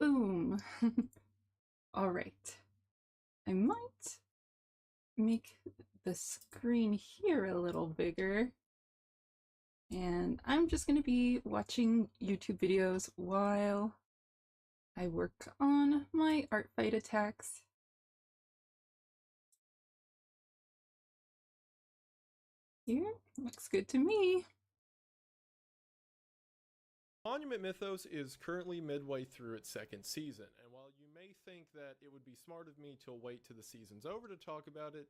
Boom. All right. I might make the screen here a little bigger. And I'm just going to be watching YouTube videos while I work on my ArtFight Attacks. Here, looks good to me. Monument Mythos is currently midway through its second season, and while you may think that it would be smart of me to wait till the season's over to talk about it,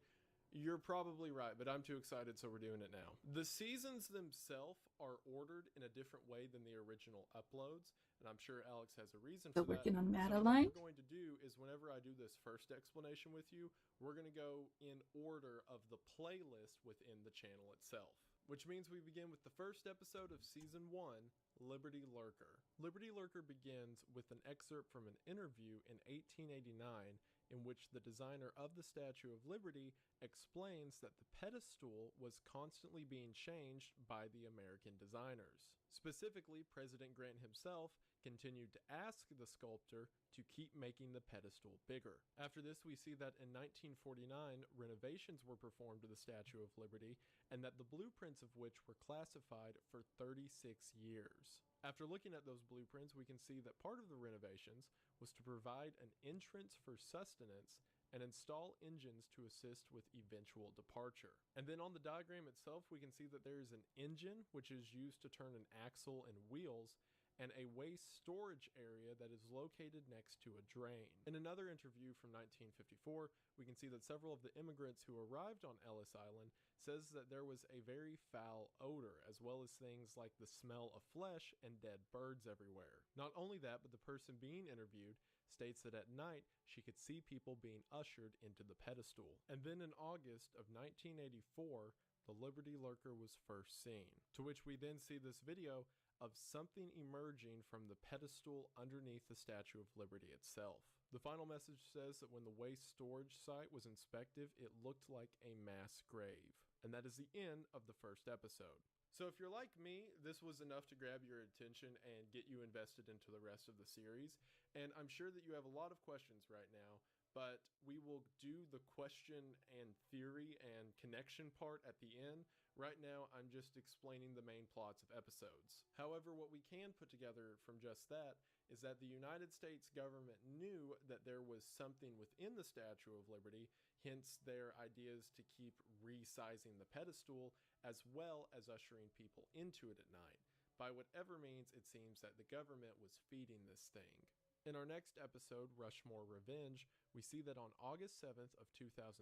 you're probably right, but I'm too excited, so we're doing it now. The seasons themselves are ordered in a different way than the original uploads, and I'm sure Alex has a reason Still for that. working on So what Madeline. we're going to do is whenever I do this first explanation with you, we're going to go in order of the playlist within the channel itself. Which means we begin with the first episode of Season 1, Liberty Lurker. Liberty Lurker begins with an excerpt from an interview in 1889 in which the designer of the Statue of Liberty explains that the pedestal was constantly being changed by the American designers. Specifically, President Grant himself continued to ask the sculptor to keep making the pedestal bigger. After this, we see that in 1949, renovations were performed to the Statue of Liberty, and that the blueprints of which were classified for 36 years. After looking at those blueprints, we can see that part of the renovations was to provide an entrance for sustenance and install engines to assist with eventual departure. And then on the diagram itself, we can see that there is an engine which is used to turn an axle and wheels, and a waste storage area that is located next to a drain. In another interview from 1954, we can see that several of the immigrants who arrived on Ellis Island says that there was a very foul odor, as well as things like the smell of flesh and dead birds everywhere. Not only that, but the person being interviewed states that at night she could see people being ushered into the pedestal. And then in August of 1984, the Liberty Lurker was first seen, to which we then see this video of something emerging from the pedestal underneath the Statue of Liberty itself. The final message says that when the waste storage site was inspected, it looked like a mass grave. And that is the end of the first episode. So if you're like me, this was enough to grab your attention and get you invested into the rest of the series. And I'm sure that you have a lot of questions right now, but we will do the question and theory and connection part at the end. Right now, I'm just explaining the main plots of episodes. However, what we can put together from just that is that the United States government knew that there was something within the Statue of Liberty, hence their ideas to keep resizing the pedestal, as well as ushering people into it at night. By whatever means, it seems that the government was feeding this thing. In our next episode, Rushmore Revenge, we see that on August 7th of 2003,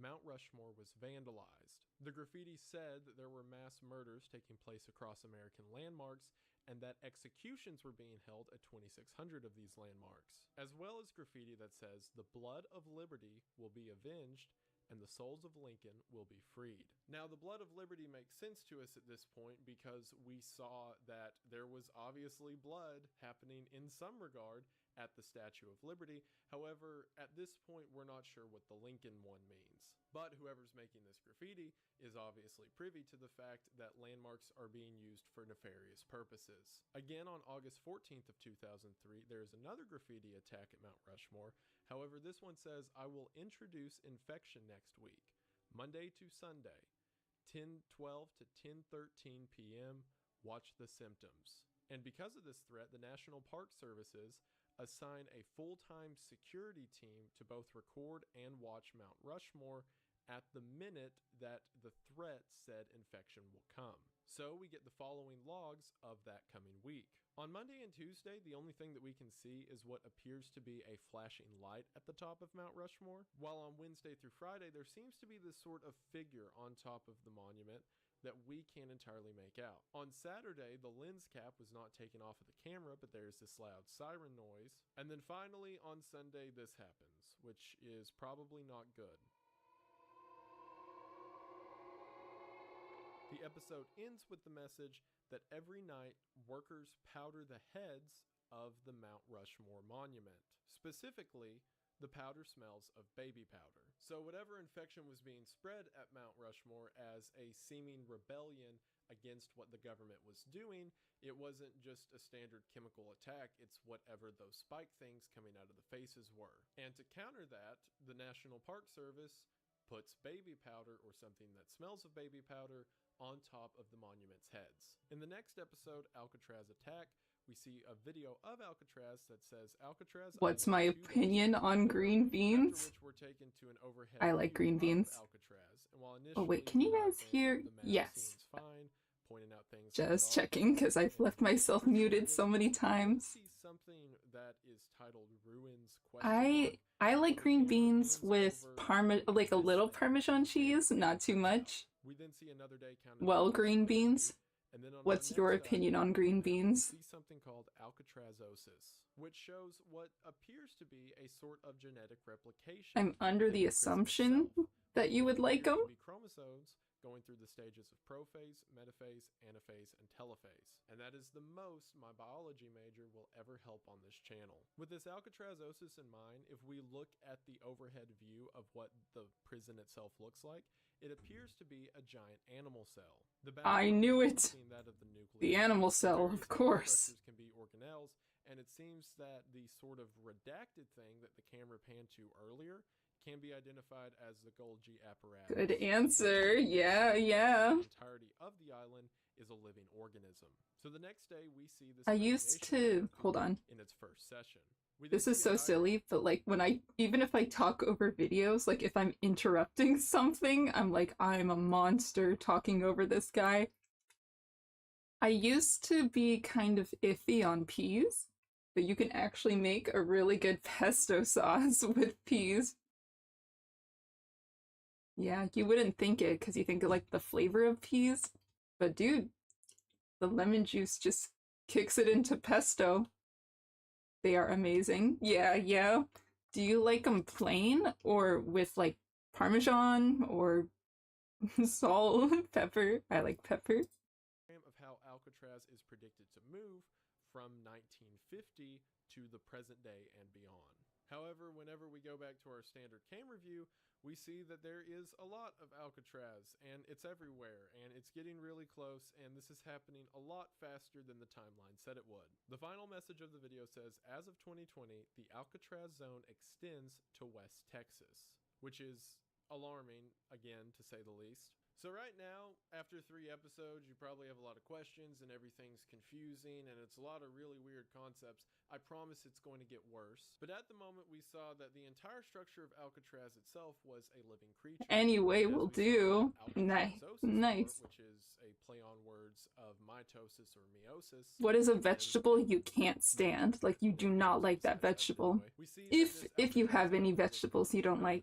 Mount Rushmore was vandalized. The graffiti said that there were mass murders taking place across American landmarks, and that executions were being held at 2,600 of these landmarks, as well as graffiti that says the blood of liberty will be avenged and the souls of Lincoln will be freed. Now, the blood of liberty makes sense to us at this point because we saw that there was obviously blood happening in some regard at the Statue of Liberty. However, at this point, we're not sure what the Lincoln one means. But whoever's making this graffiti is obviously privy to the fact that landmarks are being used for nefarious purposes. Again, on August 14th of 2003, there is another graffiti attack at Mount Rushmore. However, this one says, "I will introduce infection next week, Monday to Sunday, 10:12 to 10:13 p.m. Watch the symptoms." And because of this threat, the National Park Services assign a full-time security team to both record and watch Mount Rushmore at the minute that the threat said infection will come. So we get the following logs of that coming week. On Monday and Tuesday, the only thing that we can see is what appears to be a flashing light at the top of Mount Rushmore, while on Wednesday through Friday, there seems to be this sort of figure on top of the monument that we can't entirely make out. On Saturday, the lens cap was not taken off of the camera, but there's this loud siren noise. And then finally, on Sunday, this happens, which is probably not good. The episode ends with the message that every night, workers powder the heads of the Mount Rushmore monument. Specifically, the powder smells of baby powder. So whatever infection was being spread at Mount Rushmore as a seeming rebellion against what the government was doing, it wasn't just a standard chemical attack, it's whatever those spike things coming out of the faces were. And to counter that, the National Park Service puts baby powder, or something that smells of baby powder, on top of the monument's heads. In the next episode, Alcatraz Attack, we see a video of Alcatraz that says Alcatraz What's Island my 2 days opinion on before, green beans? after which we're taken to an overhead I like view green of beans. Alcatraz. And while Oh wait, initially can you we're not guys a fan hear? of the mass Yes. scenes fine, pointing out things Just like checking, because I've left myself muted so many we times. see something that is titled Ruins question I like the green camera beans pans with over like a this little thing. Parmesan cheese, not too much. We then see another day counted Well, down to green therapy, beans. and then on What's our your next opinion item on green we beans? see something called Alcatrazosis, which shows what appears to be a sort of genetic replication. I'm under within the prison assumption itself, that you would like appear them. to be chromosomes going through the stages of prophase, metaphase, anaphase, and telophase. And that is the most my biology major will ever help on this channel. With this Alcatrazosis in mind, if we look at the overhead view of what the prison itself looks like, it appears to be a giant animal cell. I knew it. That of the nucleus. The animal cell, of course. Structures can be organelles, and it seems that the sort of redacted thing that the camera panned to earlier can be identified as the Golgi apparatus. Good answer. Yeah. The entirety of the island is a living organism. So the next day we see this. I used to hold on. In its first session. This is so silly, but like when even if I talk over videos, like if I'm interrupting something, I'm like, I'm a monster talking over this guy. I used to be kind of iffy on peas, but you can actually make a really good pesto sauce with peas. Yeah, you wouldn't think it because you think of like the flavor of peas, but dude, the lemon juice just kicks it into pesto. They are amazing. Yeah. Do you like them plain or with like Parmesan or salt, pepper? I like pepper. Of how Alcatraz is predicted to move from 1950 to the present day and beyond. However, whenever we go back to our standard camera view, we see that there is a lot of Alcatraz, and it's everywhere, and it's getting really close, and this is happening a lot faster than the timeline said it would. The final message of the video says, as of 2020, the Alcatraz zone extends to West Texas, which is alarming, again, to say the least. So right now, after 3 episodes, you probably have a lot of questions and everything's confusing and it's a lot of really weird concepts. I promise it's going to get worse. But at the moment, we saw that the entire structure of Alcatraz itself was a living creature. Anyway, we'll do. Nice. Which is a play on words of mitosis or meiosis. What is a vegetable you can't stand? Like you do not like that vegetable. If you have any vegetables you don't like.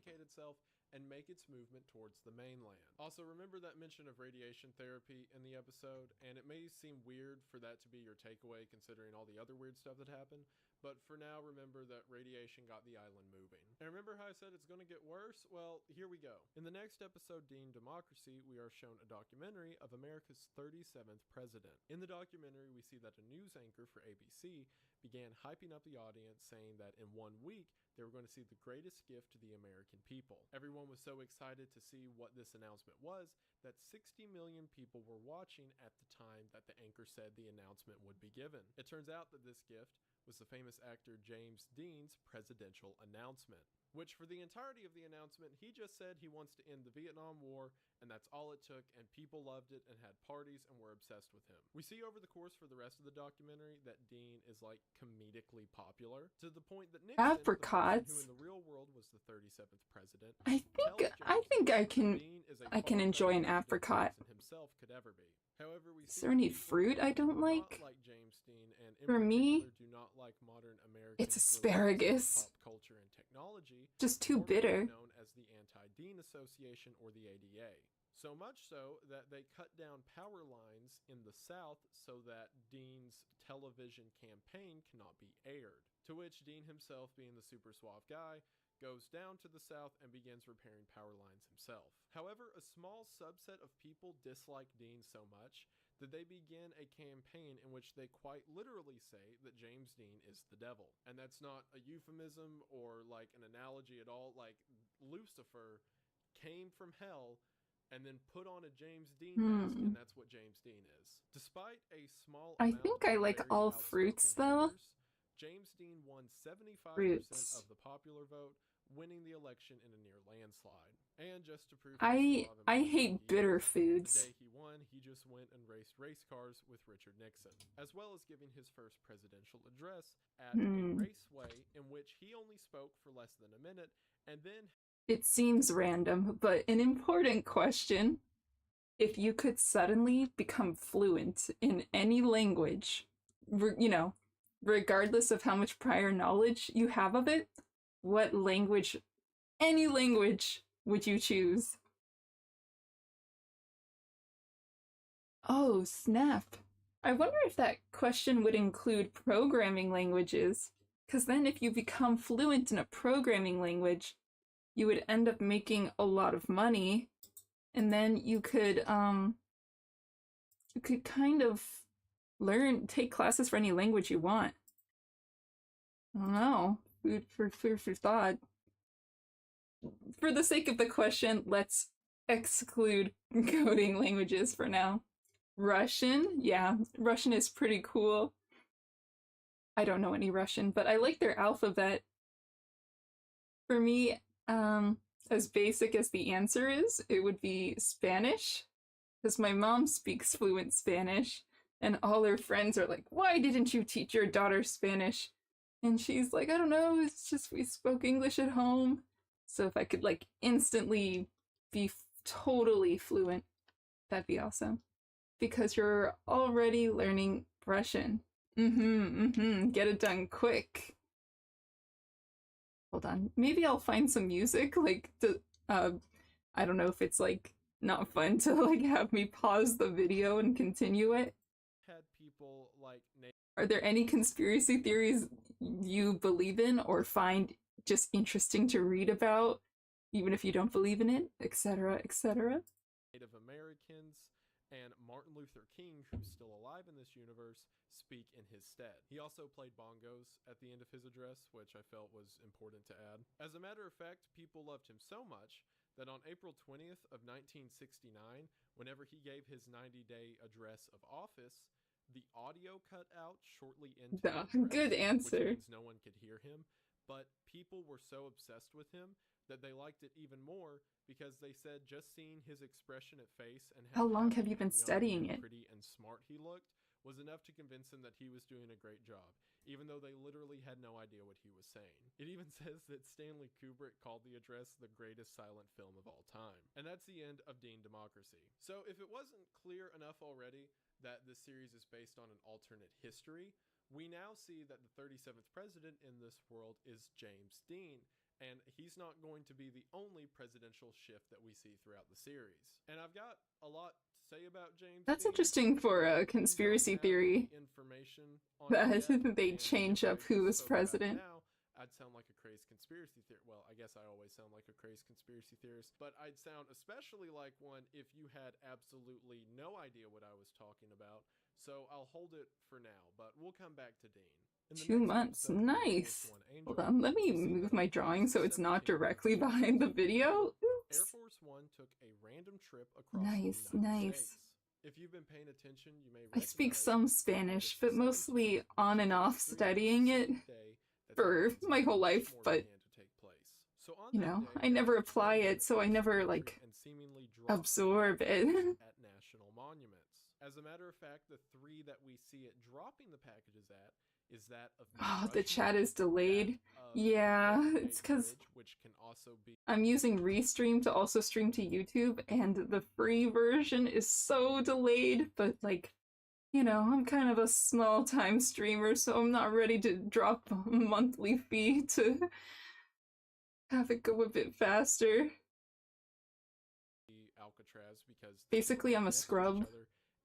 And make its movement towards the mainland. Also, remember that mention of radiation therapy in the episode, and it may seem weird for that to be your takeaway considering all the other weird stuff that happened, but for now, remember that radiation got the island moving. And remember how I said it's going to get worse? Well, here we go. In the next episode, Deemed Democracy, we are shown a documentary of America's 37th president. In the documentary, we see that a news anchor for ABC began hyping up the audience, saying that in 1 week, they were going to see the greatest gift to the American people. Everyone was so excited to see what this announcement was that 60 million people were watching at the time that the anchor said the announcement would be given. It turns out that this gift was the famous actor James Dean's presidential announcement, which for the entirety of the announcement, he just said he wants to end the Vietnam War, and that's all it took, and people loved it and had parties and were obsessed with him. We see over the course for the rest of the documentary that Dean is like comedically popular, to the point that Nixon, apricots, who in the real world was the 37th president, I think I can enjoy an apricot. Himself could ever be. However, we is there any fruit I don't like? James Dean, and for me, do not like modern American it's asparagus. Pop culture and technology, just too bitter. Known as the Anti-Dean Association or the ADA. So much so that they cut down power lines in the South so that Dean's television campaign cannot be aired. To which Dean himself, being the super suave guy, goes down to the South and begins repairing power lines himself. However, a small subset of people dislike Dean so much that they begin a campaign in which they quite literally say that James Dean is the devil. And that's not a euphemism or like an analogy at all. Like, Lucifer came from hell and then put on a James Dean mask, and that's what James Dean is. Despite a small I amount think of I like very all outspoken fruits though. haters, James Dean won 75% Fruits. of the popular vote, winning the election in a near landslide. And just to prove how suave and I macho hate he bitter is, the foods. day he won, he just went and raced race cars with Richard Nixon, as well as giving his first presidential address at a raceway in which he only spoke for less than a minute, and then It seems random, but an important question. If you could suddenly become fluent in any language, you know, regardless of how much prior knowledge you have of it, what language, any language, would you choose? Oh, snap. I wonder if that question would include programming languages. Because then, if you become fluent in a programming language, you would end up making a lot of money, and then you could kind of take classes for any language you want. I don't know. Food for thought. For the sake of the question, let's exclude coding languages for now. Russian? Yeah, Russian is pretty cool. I don't know any Russian, but I like their alphabet. For me, as basic as the answer is, it would be Spanish, because my mom speaks fluent Spanish, and all her friends are like, why didn't you teach your daughter Spanish? And she's like, I don't know, it's just we spoke English at home. So if I could like instantly be totally fluent, that'd be awesome. Because you're already learning Russian. Get it done quick. Hold on. Maybe I'll find some music. Like, I don't know if it's like not fun to like have me pause the video and continue it. had people like Are there any conspiracy theories you believe in or find just interesting to read about, even if you don't believe in it, etc., etc.? Native Americans and Martin Luther King, who's still alive in this universe, speak in his stead. He also played bongos at the end of his address, which I felt was important to add. As a matter of fact, people loved him so much that on April 20th of 1969, whenever he gave his 90-day address of office, the audio cut out shortly into the address, good answer. which means no one could hear him, but people were so obsessed with him that they liked it even more because they said just seeing his expression at face and how long have you happy been and young studying and it? pretty and smart he looked was enough to convince him that he was doing a great job, even though they literally had no idea what he was saying. It even says that Stanley Kubrick called the address the greatest silent film of all time. And that's the end of Dean Democracy. So if it wasn't clear enough already that this series is based on an alternate history, we now see that the 37th president in this world is James Dean, and he's not going to be the only presidential shift that we see throughout the series. And I've got a lot to say about James That's Dean. interesting for a conspiracy theory Information on that they change up who was president. Now, I'd sound like a crazed conspiracy theorist. Well, I guess I always sound like a crazed conspiracy theorist, but I'd sound especially like one if you had absolutely no idea what I was talking about. So I'll hold it for now, but we'll come back to Dean. 2 months. Nice. Hold on, let me move my drawing so it's not directly behind the video. Oops. Air Force One took a random trip across Nice, the United nice. States. If you've been paying attention, you may I speak recognize some Spanish, but mostly on and off studying it for my whole life, but you know, I never apply it, so I never like absorb it. At national monuments. As a matter of fact, the 3 that we see it dropping the packages at is that of Oh, the chat is delayed. Yeah, it's because I'm using Restream to also stream to YouTube, and the free version is so delayed, but like, you know, I'm kind of a small-time streamer, so I'm not ready to drop a monthly fee to have it go a bit faster. Alcatraz, because basically I'm a scrub.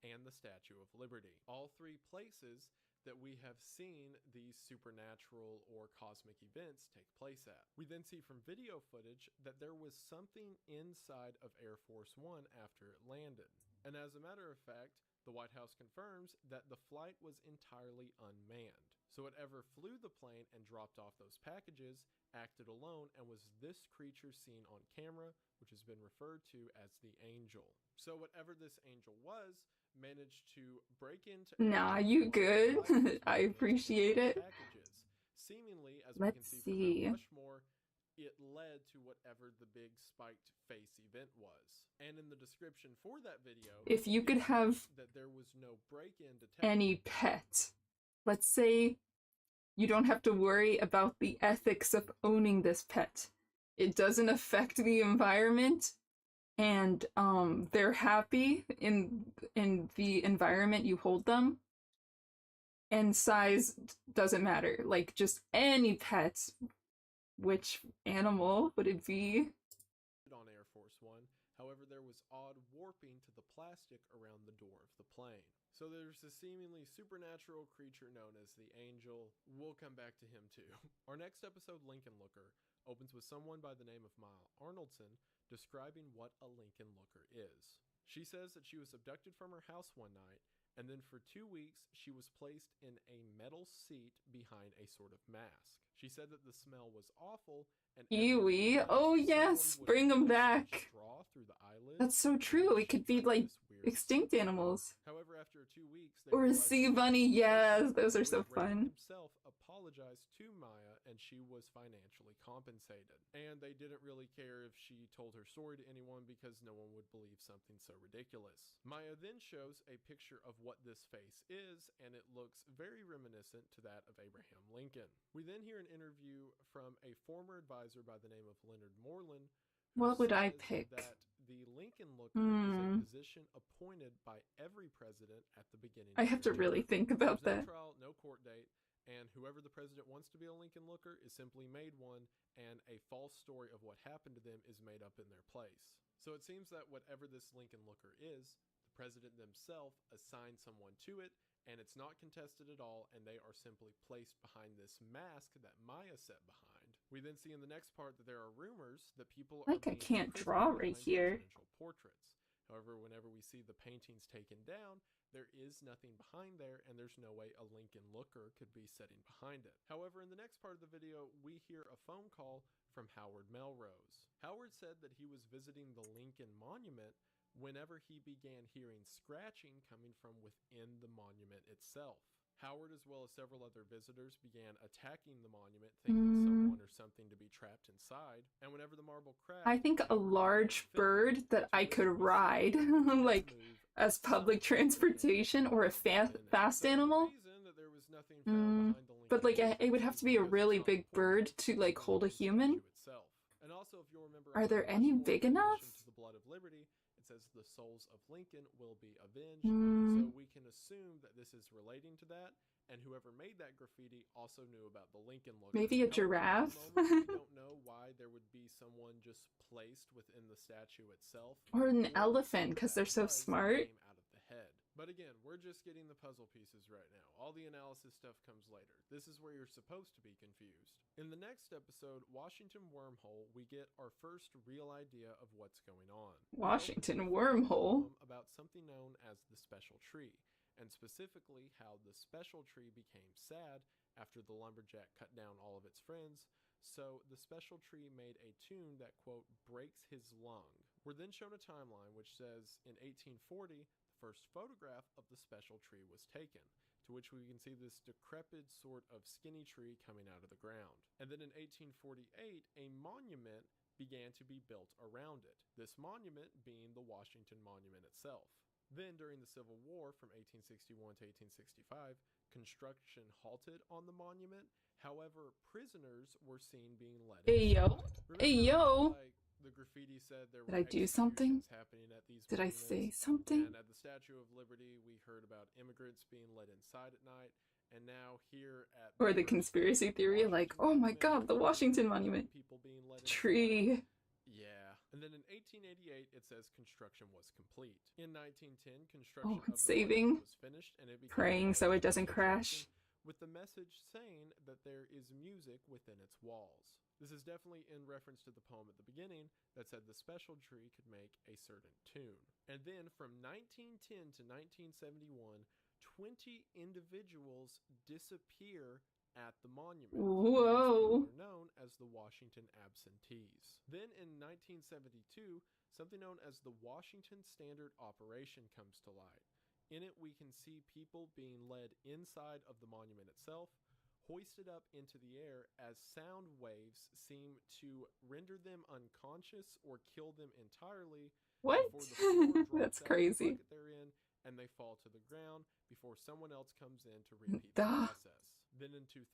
And the Statue of Liberty. All 3 places that we have seen these supernatural or cosmic events take place at. We then see from video footage that there was something inside of Air Force One after it landed. And as a matter of fact, The White House confirms that the flight was entirely unmanned. So whatever flew the plane and dropped off those packages acted alone and was this creature seen on camera, which has been referred to as the Angel. So whatever this angel was managed to break into Nah, you good? I appreciate it. packages. Seemingly, as we can Let's see from see. Mount Rushmore, it led to whatever the big spiked face event was. And in the description for that video, if you could have that there was no break-in detected. Any pet, let's say you don't have to worry about the ethics of owning this pet. It doesn't affect the environment, and they're happy in the environment you hold them. And size doesn't matter. Like, just any pet. Which animal would it be? On Air Force One, however, there was odd warping to the plastic around the door of the plane. So there's a seemingly supernatural creature known as the Angel. We'll come back to him too. Our next episode, Lincoln Looker, opens with someone by the name of Maya Arnoldson describing what a Lincoln Looker is. She says that she was abducted from her house one night, and then for 2 weeks she was placed in a metal seat behind a sort of mask. She said that the smell was awful, and hiiiii. Oh yes, bring them back. That's so true. It could be like extinct animals. However, after 2 weeks, or a sea bunny. Yes, those are so fun. Himself apologized to Maya, and she was financially compensated. And they didn't really care if she told her story to anyone because no one would believe something so ridiculous. Maya then shows a picture of what this face is, and it looks very reminiscent to that of Abraham Lincoln. We then hear an interview from a former advisor by the name of Leonard Moreland. What would I pick? That the Lincoln Looker is a position appointed by every president at the beginning. I have to really think about that. No trial, no court date, and whoever the president wants to be a Lincoln Looker is simply made one, and a false story of what happened to them is made up in their place. So it seems that whatever this Lincoln Looker is, the president themselves assigned someone to it, and it's not contested at all, and they are simply placed behind this mask that Maya set behind. We then see in the next part that there are rumors that people are I can't draw right here. Portraits. However, whenever we see the paintings taken down, there is nothing behind there, and there's no way a Lincoln Looker could be sitting behind it. However, in the next part of the video, we hear a phone call from Howard Melrose. Howard said that he was visiting the Lincoln Monument whenever he began hearing scratching coming from within the monument itself. Howard, as well as several other visitors, began attacking the monument, thinking someone or something to be trapped inside. And whenever the marble cracked, I think a large bird that I could ride, like as public transportation, or a fast animal. But like it would have to be a really big bird to like hold a human. And also, if you'll remember, are there any big enough? To the blood of liberty, it says the souls of Lincoln will be avenged. So we can assume that this is relating to that, and whoever made that graffiti also knew about the Lincoln Looker. Maybe a giraffe? We don't know why there would be someone just placed within the statue itself. Or an elephant, because they're so smart. Out of the head. But again, we're just getting the puzzle pieces right now. All the analysis stuff comes later. This is where you're supposed to be confused. In the next episode, Washington Wormhole, we get our first real idea of what's going on. Washington Wormhole? About something known as the Special Tree, and specifically how the Special Tree became sad after the lumberjack cut down all of its friends. So the Special Tree made a tune that, quote, breaks his lung. We're then shown a timeline which says in 1840, first photograph of the Special Tree was taken, to which we can see this decrepit sort of skinny tree coming out of the ground. And then in 1848, a monument began to be built around it, this monument being the Washington Monument itself. Then during the Civil War from 1861 to 1865, construction halted on the monument. However, prisoners were seen being led. Hey yo. Hey yo. The graffiti said there were. Did I do something? Happening at these Did I say something? And at the Statue of Liberty, we heard about immigrants being led inside at night. And now here at or the conspiracy theory, like, oh my god, the Washington Monument. People being led tree. Yeah. And then in 1888, it says construction was complete. In 1910, construction saving. was finished, and it became praying so it doesn't crash. with the message saying that there is music within its walls. This is definitely in reference to the poem at the beginning that said the special tree could make a certain tune. And then from 1910 to 1971, 20 individuals disappear at the monument. Whoa. These people are known as the Washington Absentees. Then in 1972, something known as the Washington Standard Operation comes to light. In it, we can see people being led inside of the monument itself, hoisted up into the air as sound waves seem to render them unconscious or kill them entirely. What? That's crazy. The they're in, and they fall to the ground before someone else comes in to repeat the process. Then in 2000,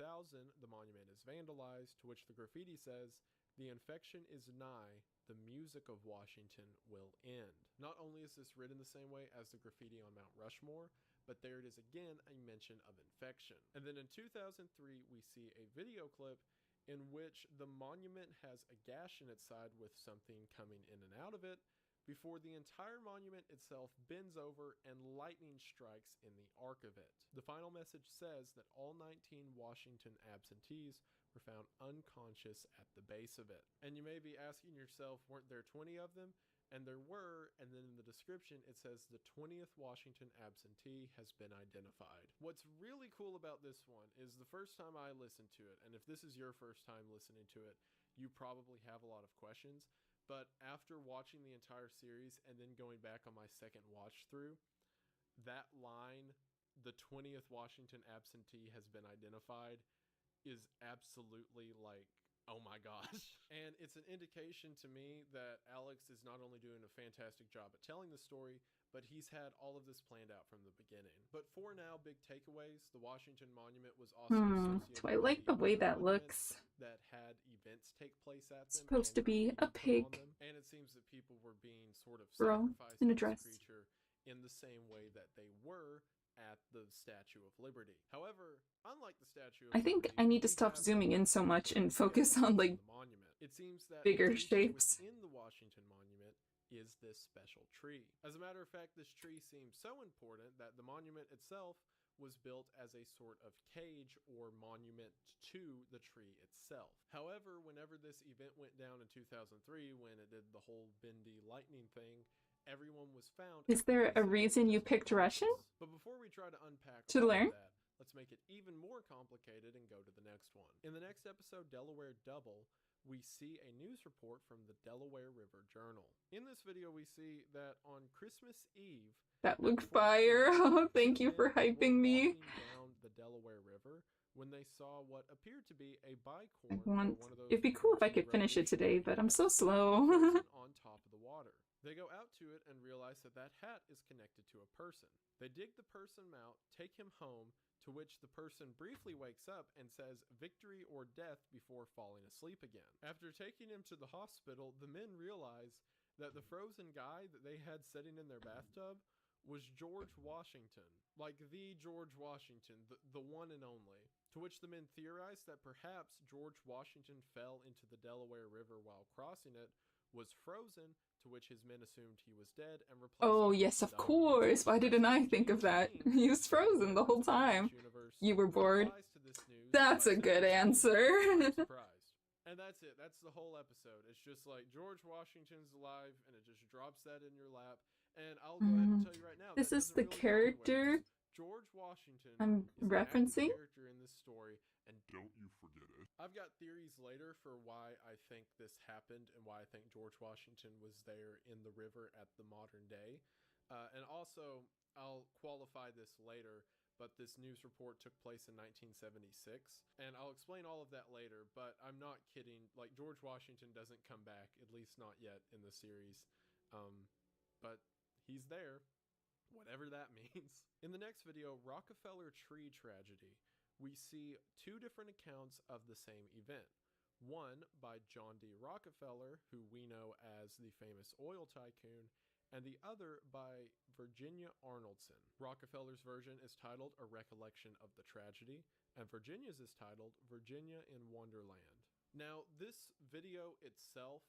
the monument is vandalized, to which the graffiti says, "The infection is nigh, the music of Washington will end." Not only is this written the same way as the graffiti on Mount Rushmore, but there it is again, a mention of infection. And then in 2003, we see a video clip in which the monument has a gash in its side with something coming in and out of it before the entire monument itself bends over and lightning strikes in the arc of it. The final message says that all 19 Washington absentees were found unconscious at the base of it. And you may be asking yourself, weren't there 20 of them? And there were, and then in the description it says the 20th Washington absentee has been identified. What's really cool about this one is the first time I listened to it, and if this is your first time listening to it, you probably have a lot of questions, but after watching the entire series and then going back on my second watch through, that line, the 20th Washington absentee has been identified, is absolutely like, oh my gosh. And it's an indication to me that Alex is not only doing a fantastic job at telling the story, but he's had all of this planned out from the beginning. But for now, big takeaways. The Washington Monument was also associated Do I like the way that looks? That had events take place at them. It's supposed to be a pig. And it seems that people were being sort of Bro, sacrificed in a to dress. this creature in the same way that they were at the Statue of Liberty. However, unlike the Statue of I think Liberty, I need to stop zooming in so much and focus on like it seems that bigger shapes. In the Washington Monument is this special tree. As a matter of fact, this tree seems so important that the monument itself was built as a sort of cage or monument to the tree itself. However, whenever this event went down in 2003, when it did the whole bendy lightning thing, everyone was found. Is there a reason you picked Russian? But before we try to unpack to learn that, let's make it even more complicated and go to the next one. In the next episode, Delaware Double, we see a news report from the Delaware River Journal. In this video, we see that on Christmas Eve, that looked fire. Oh, thank you for hyping me. Down the Delaware River when they saw what appeared to be a bicorn. It'd be cool if I could finish it today, but I'm so slow. On top of the water. They go out to it and realize that that hat is connected to a person. They dig the person out, take him home, to which the person briefly wakes up and says victory or death before falling asleep again. After taking him to the hospital, the men realize that the frozen guy that they had sitting in their bathtub was George Washington. Like the George Washington, the one and only. To which the men theorized that perhaps George Washington fell into the Delaware River while crossing it, was frozen, to which his men assumed he was dead and replaced him. Oh, yes, of course. Why didn't I think of that? He was frozen the whole time. You were bored. That's a good answer. And that's it. That's the whole episode. It's just like George Washington's alive, and it just drops that in your lap. And I'll go ahead and tell you right now. This is the character George Washington I'm referencing. Character in this story, and don't you forget it. I've got theories later for why I think this happened and why I think George Washington was there in the river at the modern day. And also, I'll qualify this later, but this news report took place in 1976, and I'll explain all of that later, but I'm not kidding. Like, George Washington doesn't come back, at least not yet in the series, but he's there, whatever that means. In the next video, Rockefeller Tree Tragedy, we see two different accounts of the same event. One by John D. Rockefeller, who we know as the famous oil tycoon, and the other by Virginia Arnoldson. Rockefeller's version is titled A Recollection of the Tragedy, and Virginia's is titled Virginia in Wonderland. Now, this video itself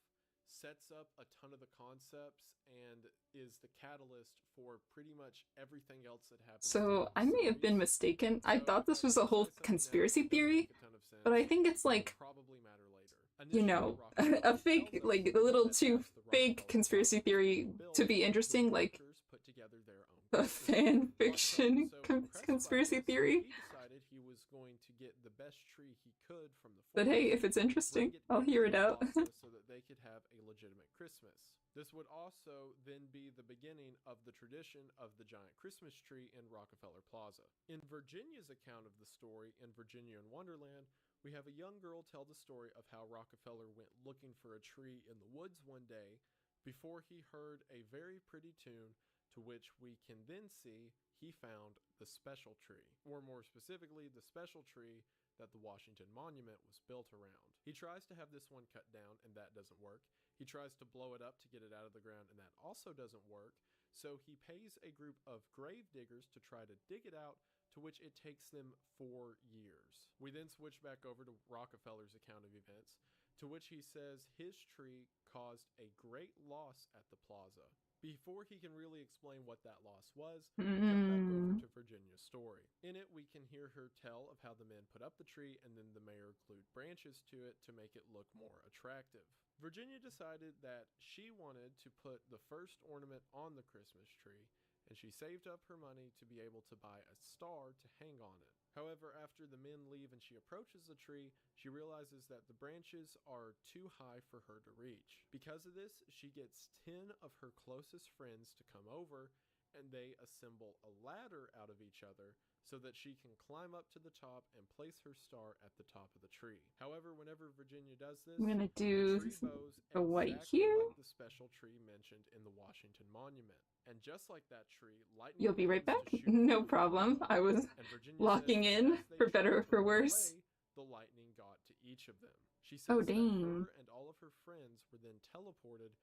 sets up a ton of the concepts and is the catalyst for pretty much everything else that happens So throughout the I may have been series. mistaken. I So thought if this I was a whole criticize something now conspiracy that doesn't theory, make a ton of but sense, I think it's it'll like, probably matter later. you Initially, know, Rockefeller a would tell fake, those like a little that too asked the fake Rockefeller conspiracy Plaza to theory be to built, be interesting, whose like workers put together their own a Christmas fan tree. Rockefeller was fiction so impressed by conspiracy this, theory. he decided he was going to get the best tree he could from the But hey, forest if it's and bring interesting, it I'll into hear the it out. plaza so that they could have a legitimate Christmas. This would also then be the beginning of the tradition of the giant Christmas tree in Rockefeller Plaza. In Virginia's account of the story in Virginia in Wonderland, we have a young girl tell the story of how Rockefeller went looking for a tree in the woods one day before he heard a very pretty tune, to which we can then see he found the special tree, or more specifically, the special tree that the Washington Monument was built around. He tries to have this one cut down, and that doesn't work. He tries to blow it up to get it out of the ground, and that also doesn't work. So he pays a group of grave diggers to try to dig it out, to which it takes them 4 years. We then switch back over to Rockefeller's account of events, to which he says his tree caused a great loss at the plaza. Before he can really explain what that loss was, we cut back over to Virginia's story. In it, we can hear her tell of how the men put up the tree and then the mayor glued branches to it to make it look more attractive. Virginia decided that she wanted to put the first ornament on the Christmas tree, and she saved up her money to be able to buy a star to hang on it. However, after the men leave and she approaches the tree, she realizes that the branches are too high for her to reach. Because of this, she gets 10 of her closest friends to come over, and they assemble a ladder out of each other so that she can climb up to the top and place her star at the top of the tree. However, whenever Virginia does this, I'm gonna the do tree bows a white exactly here. like the special tree mentioned in the Washington Monument. And just like that tree, lightning You'll be right begins back. to shoot No from the problem. ground, I was and Virginia locking says that in as they for better or tried to for run worse. away, the lightning got to each of them. She Oh, says that dang. her and all of her friends were then teleported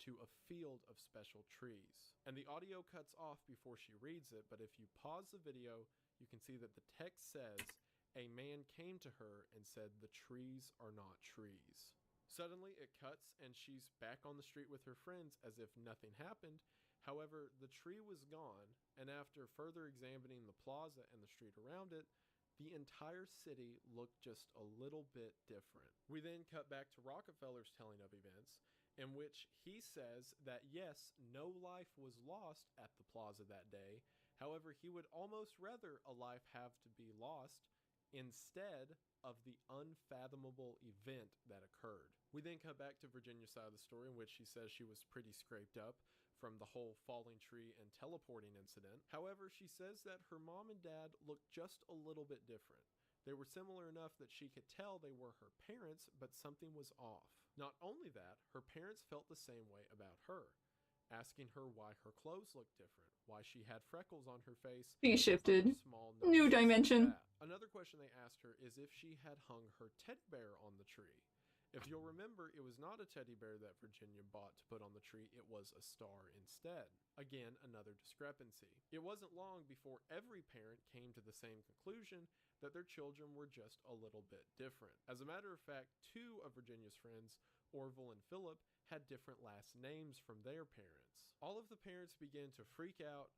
to a field of special trees. And the audio cuts off before she reads it, but if you pause the video, you can see that the text says, "A man came to her and said, 'The trees are not trees.'" Suddenly it cuts and she's back on the street with her friends as if nothing happened. However, the tree was gone, and after further examining the plaza and the street around it, the entire city looked just a little bit different. We then cut back to Rockefeller's telling of events, in which he says that yes, no life was lost at the plaza that day. However, he would almost rather a life have to be lost instead of the unfathomable event that occurred. We then cut back to Virginia's side of the story, in which she says she was pretty scraped up from the whole falling tree and teleporting incident. However, she says that her mom and dad looked just a little bit different. They were similar enough that she could tell they were her parents, but something was off. Not only that, her parents felt the same way about her, asking her why her clothes looked different, why she had freckles on her face, She and other shifted. small New notices like dimension. that. Another question they asked her is if she had hung her teddy bear on the tree. If you'll remember, it was not a teddy bear that Virginia bought to put on the tree, it was a star instead. Again, another discrepancy. It wasn't long before every parent came to the same conclusion, that their children were just a little bit different. As a matter of fact, 2 of Virginia's friends, Orville and Philip, had different last names from their parents. All of the parents began to freak out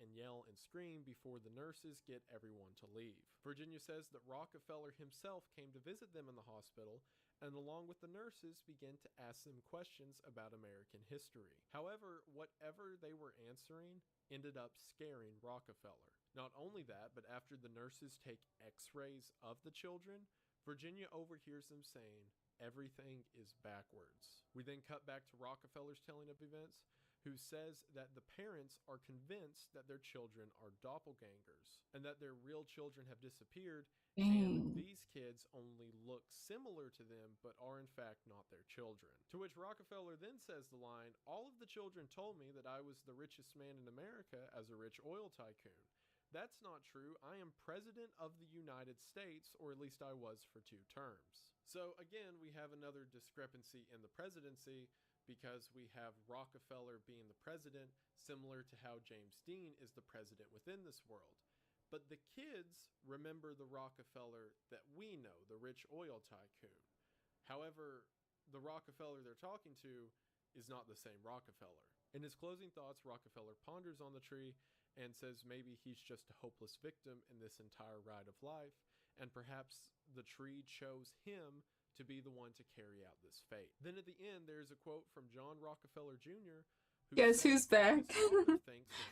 and yell and scream before the nurses get everyone to leave. Virginia says that Rockefeller himself came to visit them in the hospital, and along with the nurses began to ask them questions about American history. However, whatever they were answering ended up scaring Rockefeller. Not only that, but after the nurses take x-rays of the children, Virginia overhears them saying, "Everything is backwards." We then cut back to Rockefeller's telling of events, who says that the parents are convinced that their children are doppelgangers and that their real children have disappeared, and these kids only look similar to them but are in fact not their children. To which Rockefeller then says the line, "All of the children told me that I was the richest man in America as a rich oil tycoon. That's not true. I am president of the United States, or at least I was for 2 terms." So again, we have another discrepancy in the presidency, because we have Rockefeller being the president, similar to how James Dean is the president within this world. But the kids remember the Rockefeller that we know, the rich oil tycoon. However, the Rockefeller they're talking to is not the same Rockefeller. In his closing thoughts, Rockefeller ponders on the tree and says maybe he's just a hopeless victim in this entire ride of life, and perhaps the tree chose him to be the one to carry out this fate. Then at the end, there's a quote from John Rockefeller Jr., Guess who's back?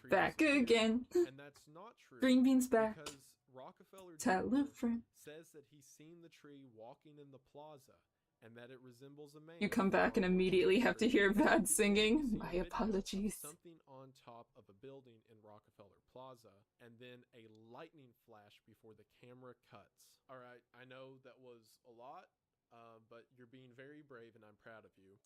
Back again. And that's not true. Green beans back. Because Rockefeller Tell a friend. says that he's seen the tree walking in the plaza and that it resembles a man. You come back and immediately have to hear bad singing. My apologies. Something on top of a building in Rockefeller Plaza, and then a lightning flash before the camera cuts. All right, I know that was a lot, but you're being very brave and I'm proud of you.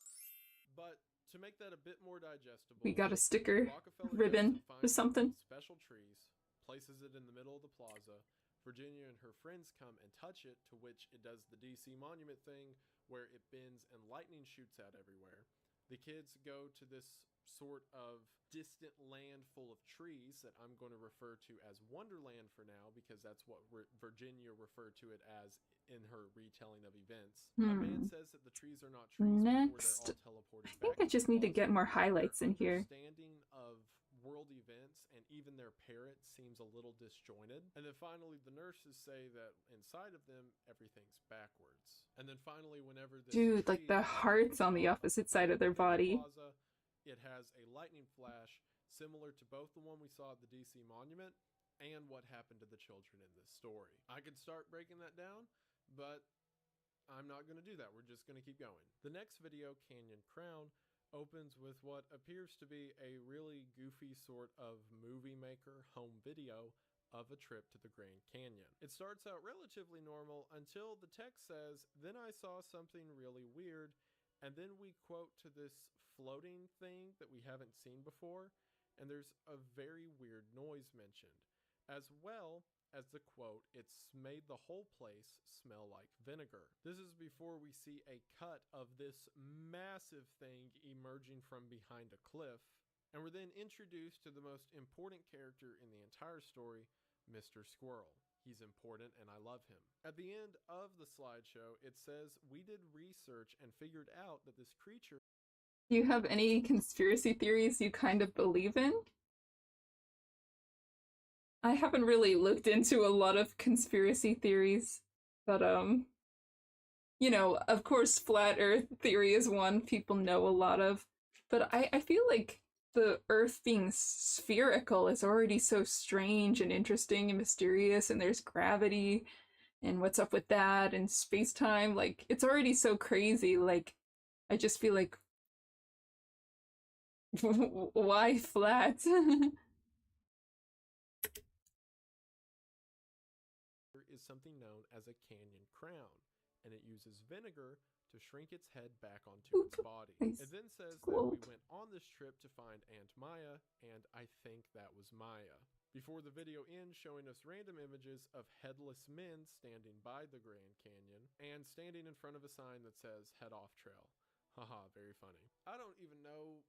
But to make that a bit more digestible, we got a sticker, ribbon, or something. Special trees, places it in the middle of the plaza. Virginia and her friends come and touch it, to which it does the DC monument thing where it bends and lightning shoots out everywhere. The kids go to this sort of distant land full of trees that I'm going to refer to as Wonderland for now, because that's what Virginia referred to it as in her retelling of events. A man says that the trees are not trees. Next, they're all teleporting I think I just need to get more highlights in here. Understanding of world events and even their parrot seems a little disjointed. And then finally the nurses say that inside of them everything's backwards. And then finally, whenever this dude, like the heart's on the opposite side of their body. Plaza, it has a lightning flash similar to both the one we saw at the DC monument and what happened to the children in this story. I could start breaking that down, but I'm not going to do that. We're just going to keep going. The next video, Canyon Crown, opens with what appears to be a really goofy sort of movie maker home video of a trip to the Grand Canyon. It starts out relatively normal until the text says, "Then I saw something really weird," and then we quote to this floating thing that we haven't seen before, and there's a very weird noise mentioned, as well as the quote, "It's made the whole place smell like vinegar." This is before we see a cut of this massive thing emerging from behind a cliff, and we're then introduced to the most important character in the entire story, Mr. Squirrel. He's important and I love him. At the end of the slideshow, it says, "We did research and figured out that this creature..." Do you have any conspiracy theories you kind of believe in? I haven't really looked into a lot of conspiracy theories, but you know, of course flat earth theory is one people know a lot of, but I feel like the earth being spherical is already so strange and interesting and mysterious, and there's gravity and what's up with that and space-time, like it's already so crazy. Like I just feel like why flat? is something known as a canyon crown, and it uses vinegar to shrink its head back onto its body. Nice. It then says that we went on this trip to find Aunt Maya, and I think that was Maya. Before the video ends, showing us random images of headless men standing by the Grand Canyon and standing in front of a sign that says "Head Off Trail." Haha, very funny. I don't even know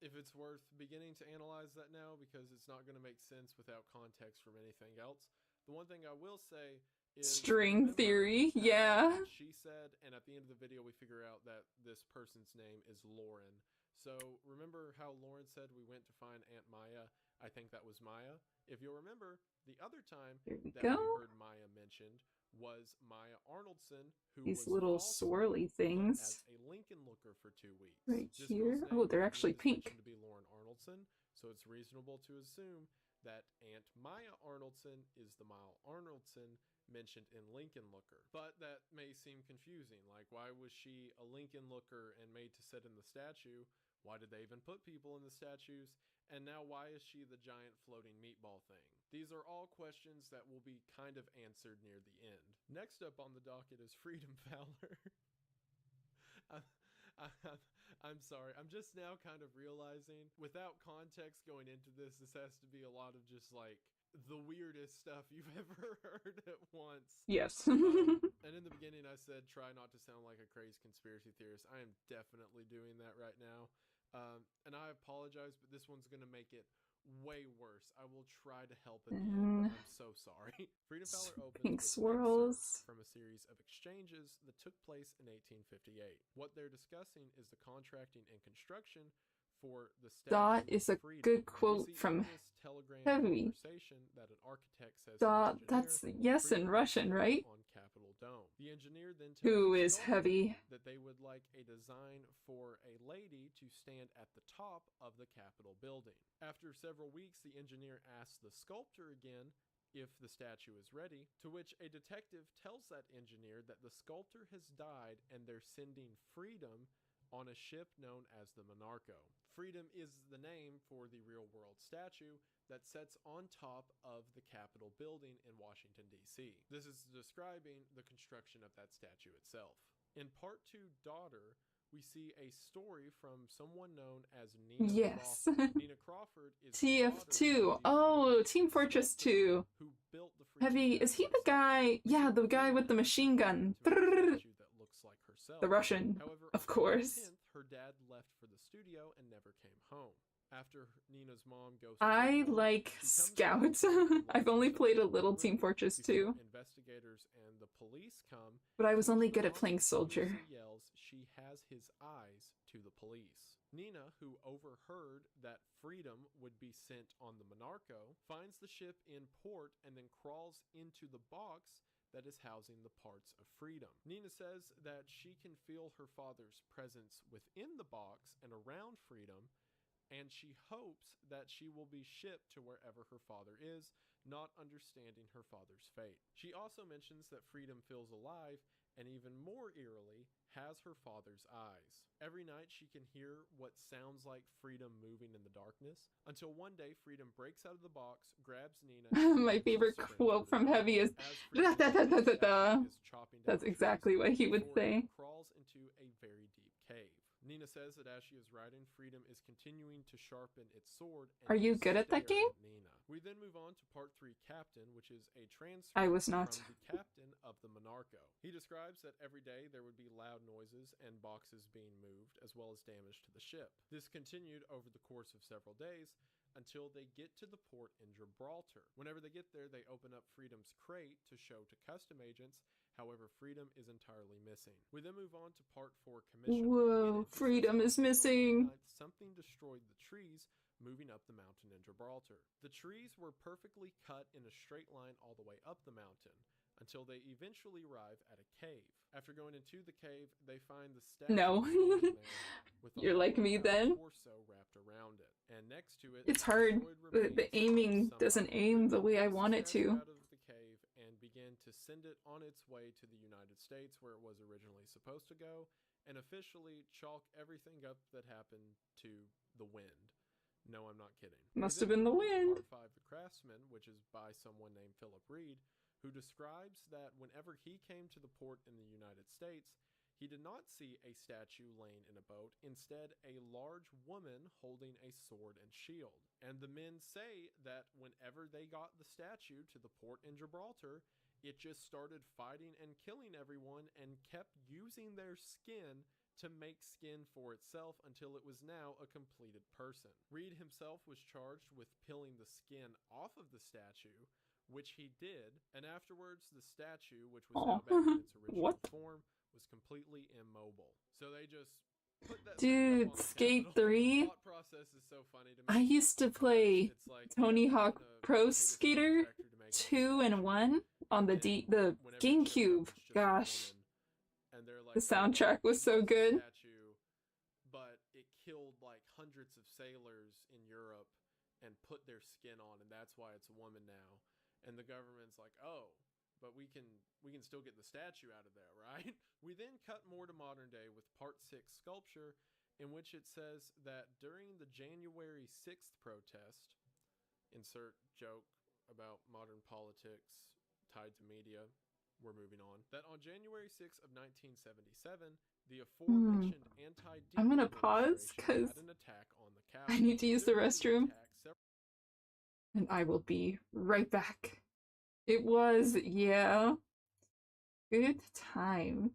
if it's worth beginning to analyze that now, because it's not going to make sense without context from anything else. The one thing I will say is string theory, yeah. She said, and at the end of the video we figure out that this person's name is Lauren. So remember how Lauren said we went to find Aunt Maya? I think that was Maya. If you'll remember, the other time that we heard Maya mentioned was Maya Arnoldson, who these was little swirly things as a Lincoln Looker for 2 weeks. right here. Oh, they're actually pink. To be Lauren Arnoldson, so it's reasonable to assume that Aunt Maya Arnoldson is the Maya Arnoldson mentioned in Lincoln Looker. But that may seem confusing. Like, why was she a Lincoln Looker and made to sit in the statue? Why did they even put people in the statues? And now why is she the giant floating meatball thing? These are all questions that will be kind of answered near the end. Next up on the docket is Freedom Fowler. I'm sorry, I'm just now kind of realizing, without context going into this, this has to be a lot of just like the weirdest stuff you've ever heard at once. Yes. And in the beginning I said try not to sound like a crazy conspiracy theorist. I am definitely doing that right now. And I apologize, but this one's going to make it way worse. I will try to help at the end, but I'm so sorry. Freedom Fowler opens pink with swirls excerpts from a series of exchanges that took place in 1858. What they're discussing is the contracting and construction for the Dot Statue is of a Freedom. good quote from this telegram Heavy. conversation that an architect says Dot, to the engineer, that's yes in Russian, right? on Capitol Dome. The engineer then tells Who the is sculptor Heavy? that they would like a design for a lady to stand at the top of the Capitol building. After several weeks, the engineer asks the sculptor again if the statue is ready, to which a detective tells that engineer that the sculptor has died and they're sending Freedom on a ship known as the Monarcho. Freedom is the name for the real-world statue that sits on top of the Capitol building in Washington, D.C. This is describing the construction of that statue itself. In Part 2, Daughter, we see a story from someone known as Nina Yes. Crawford. Nina Crawford is TF2. Oh, Team Fortress 2. who built the Freedom Heavy, is he the guy? Yeah, the guy with the machine gun. that looks like herself. The Russian, However, of course. 10th, her dad left for the studio and never came home. After Nina's mom goes I like Scouts. I've only played a little Team Fortress 2. Investigators and the police come, but I was only good at playing Soldier. Yells, she has his eyes to the police. Nina, who overheard that Freedom would be sent on the Monarcho, finds the ship in port and then crawls into the box that is housing the parts of Freedom. Nina says that she can feel her father's presence within the box and around Freedom, and she hopes that she will be shipped to wherever her father is, not understanding her father's fate. She also mentions that Freedom feels alive and, even more eerily, has her father's eyes. Every night she can hear what sounds like Freedom moving in the darkness, until one day Freedom breaks out of the box, grabs Nina. My favorite quote from Heavy is da, da, da, da, da, da. That's exactly what he would say. Crawls into a very deep cave. Nina says that as she is riding, Freedom is continuing to sharpen its sword. Are you good at that game? Nina. We then move on to Part 3, Captain, which is a transcript I was not. from the captain of the Monarcho. He describes that every day there would be loud noises and boxes being moved, as well as damage to the ship. This continued over the course of several days until they get to the port in Gibraltar. Whenever they get there, they open up Freedom's crate to show to custom agents. However, Freedom is entirely missing. We then move on to Part 4, Commission. Whoa, Freedom is missing. Something destroyed the trees moving up the mountain in Gibraltar. The trees were perfectly cut in a straight line all the way up the mountain, until they eventually arrive at a cave. After going into the cave, they find the statue. No. You're like me then. Torso wrapped around it. And next to it, it's hard. The aiming doesn't aim the way I want it to. Out of the cave and begin to send it on its way to the United States, where it was originally supposed to go, and officially chalk everything up that happened to the wind. No, I'm not kidding. Must have been the wind. Part 5, The Craftsman, which is by someone named Philip Reed, who describes that whenever he came to the port in the United States, he did not see a statue laying in a boat, instead a large woman holding a sword and shield. And the men say that whenever they got the statue to the port in Gibraltar, it just started fighting and killing everyone and kept using their skin to make skin for itself until it was now a completed person. Reed himself was charged with peeling the skin off of the statue, which he did, and afterwards the statue, which was now back in its original form, was completely immobile. So they just put that. Dude, Skate 3? The process is so funny to me. I used to play Tony Hawk Pro Skater 2 and 1 on the GameCube. Gosh. The soundtrack was so good. But it killed like hundreds of sailors in Europe and put their skin on, and that's why it's a woman now. And the government's like, oh, but we can still get the statue out of there, right? We then cut more to modern day with Part 6, Sculpture, in which it says that during the January 6th protest, insert joke about modern politics tied to media, we're moving on, that on January 6th of 1977, the aforementioned anti-DEA I'm gonna pause because I need to use the restroom. And I will be right back. It was, yeah. Good times.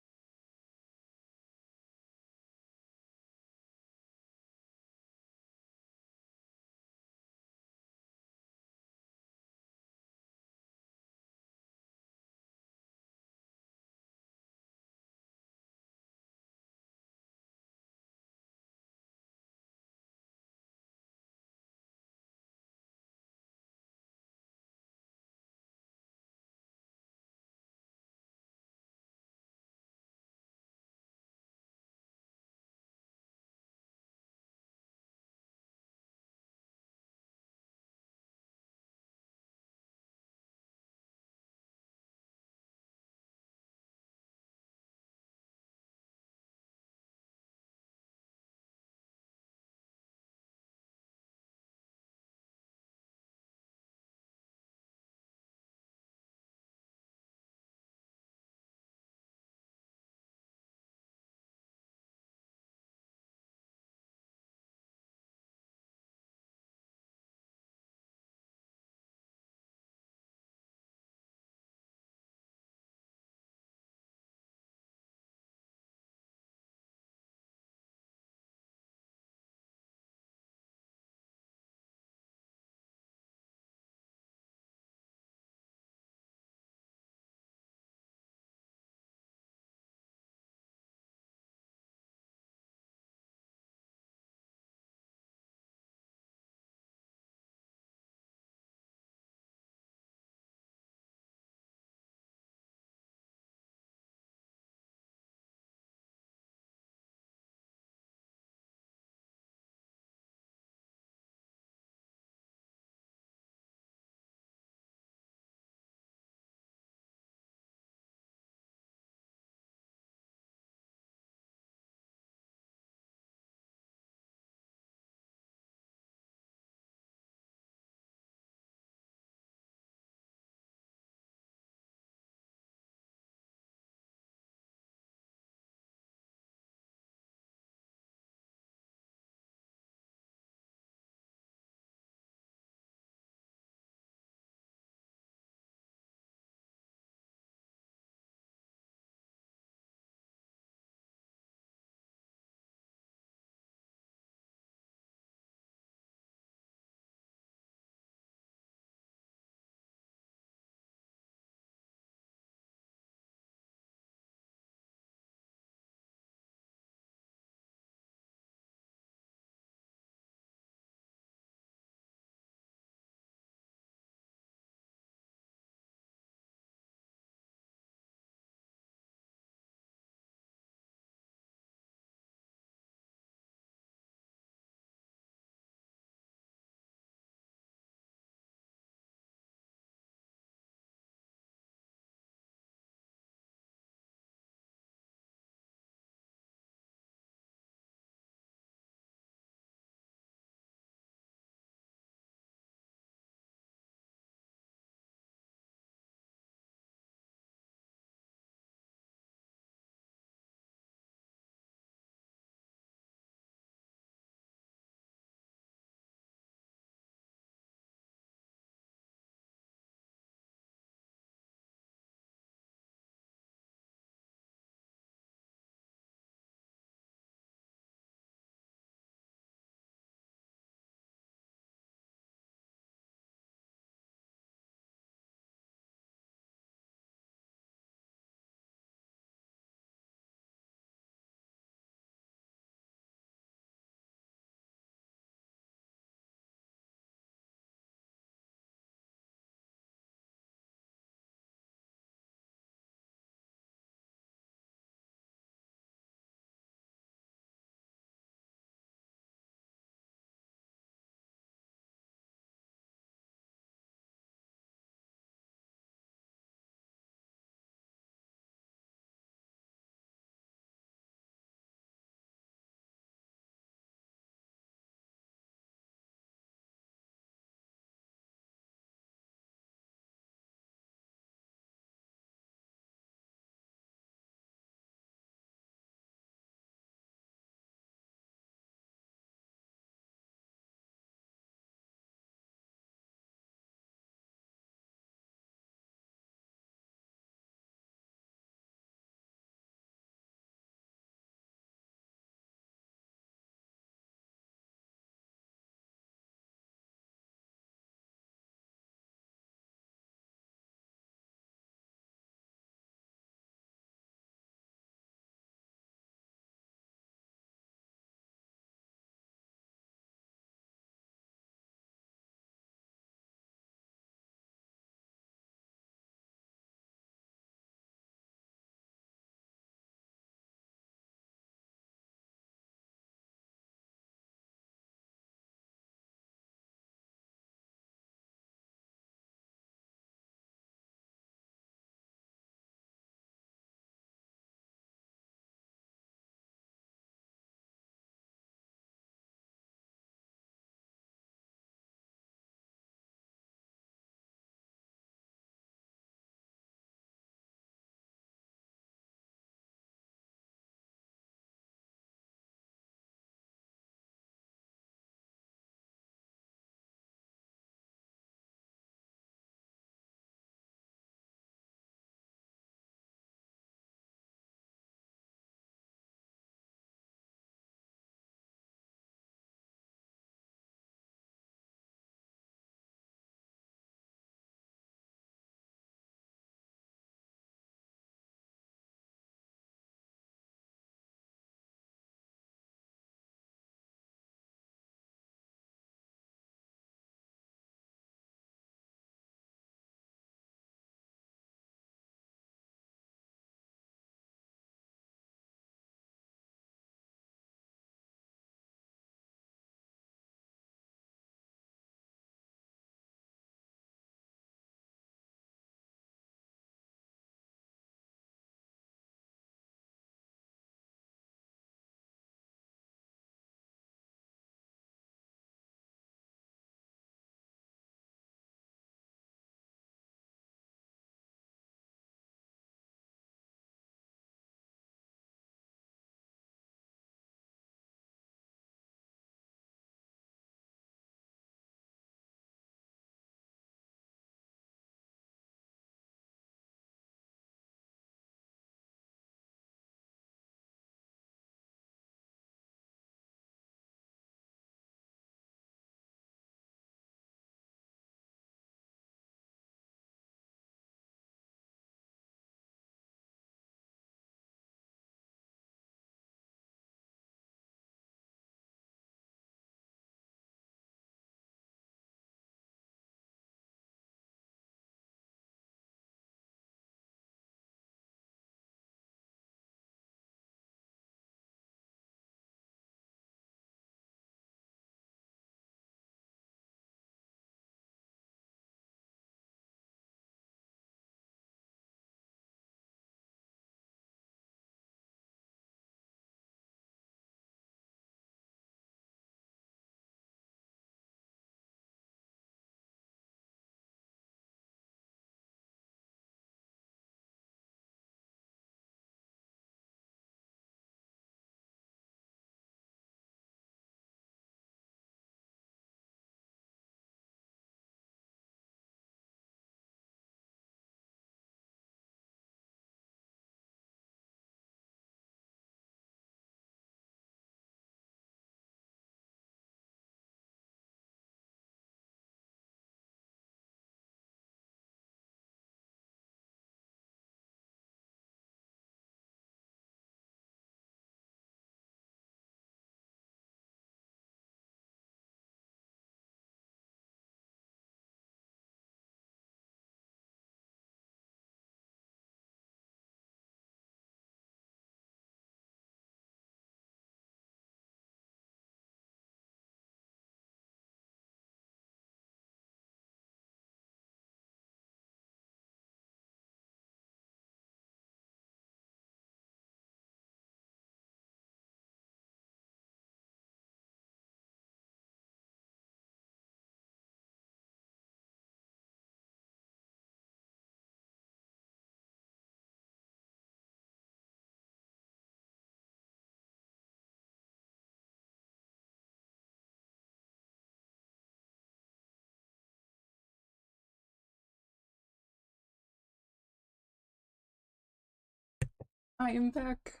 I am back.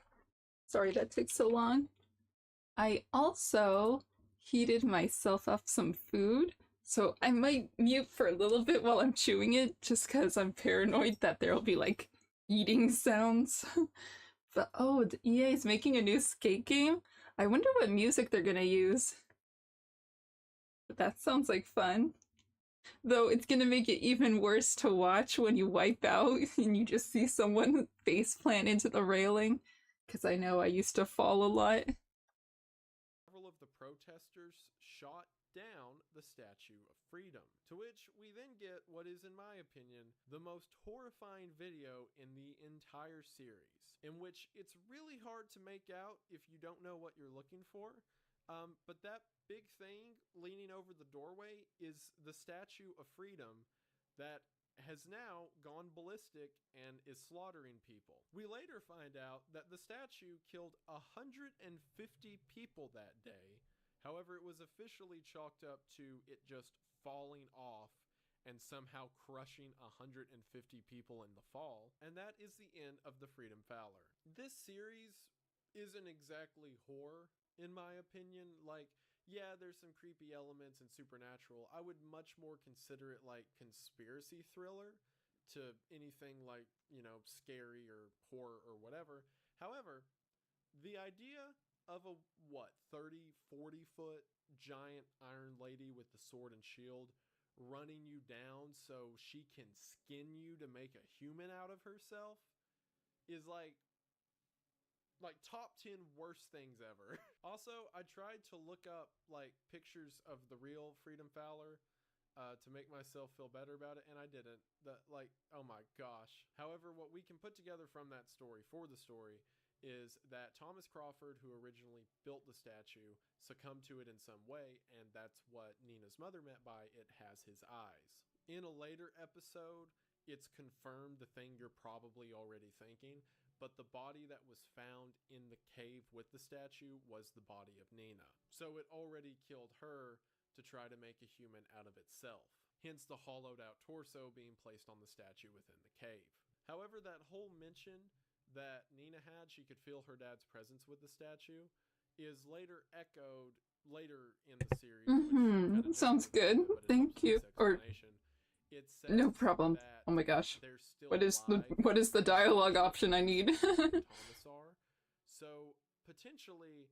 Sorry that took so long. I also heated myself up some food, so I might mute for a little bit while I'm chewing it, just because I'm paranoid that there'll be like eating sounds. But oh, the EA is making a new skate game. I wonder what music they're gonna use. But that sounds like fun. Though it's gonna make it even worse to watch when you wipe out and you just see someone face plant into the railing. Because I know I used to fall a lot. Several of the protesters shot down the Statue of Freedom, to which we then get what is, in my opinion, the most horrifying video in the entire series, in which it's really hard to make out if you don't know what you're looking for. But that big thing leaning over the doorway is the Statue of Freedom that has now gone ballistic and is slaughtering people. We later find out that the statue killed 150 people that day. However, it was officially chalked up to it just falling off and somehow crushing 150 people in the fall. And that is the end of the Freedom Fowler. This series isn't exactly horror, in my opinion. Like, yeah, there's some creepy elements and supernatural. I would much more consider it like conspiracy thriller to anything like, scary or horror or whatever. However, the idea of a, 30, 40 foot giant iron lady with the sword and shield running you down so she can skin you to make a human out of herself is like top 10 worst things ever. Also, I tried to look up like pictures of the real Freedom Fowler to make myself feel better about it, and I didn't. Oh my gosh. However, what we can put together from that story for the story is that Thomas Crawford, who originally built the statue, succumbed to it in some way, and that's what Nina's mother meant by "it has his eyes." In a later episode, it's confirmed the thing you're probably already thinking, but the body that was found in the cave with the statue was the body of Nina. So it already killed her to try to make a human out of itself. Hence the hollowed out torso being placed on the statue within the cave. However, that whole mention that Nina had, she could feel her dad's presence with the statue, is later echoed later in the series, which kind of takes Sounds a good. detour, but it helps Thank in you. this Or explanation. It no says problem. that Oh my gosh. they're still What is the alive what is the in dialogue Solution option I need? and Thomas are. So potentially,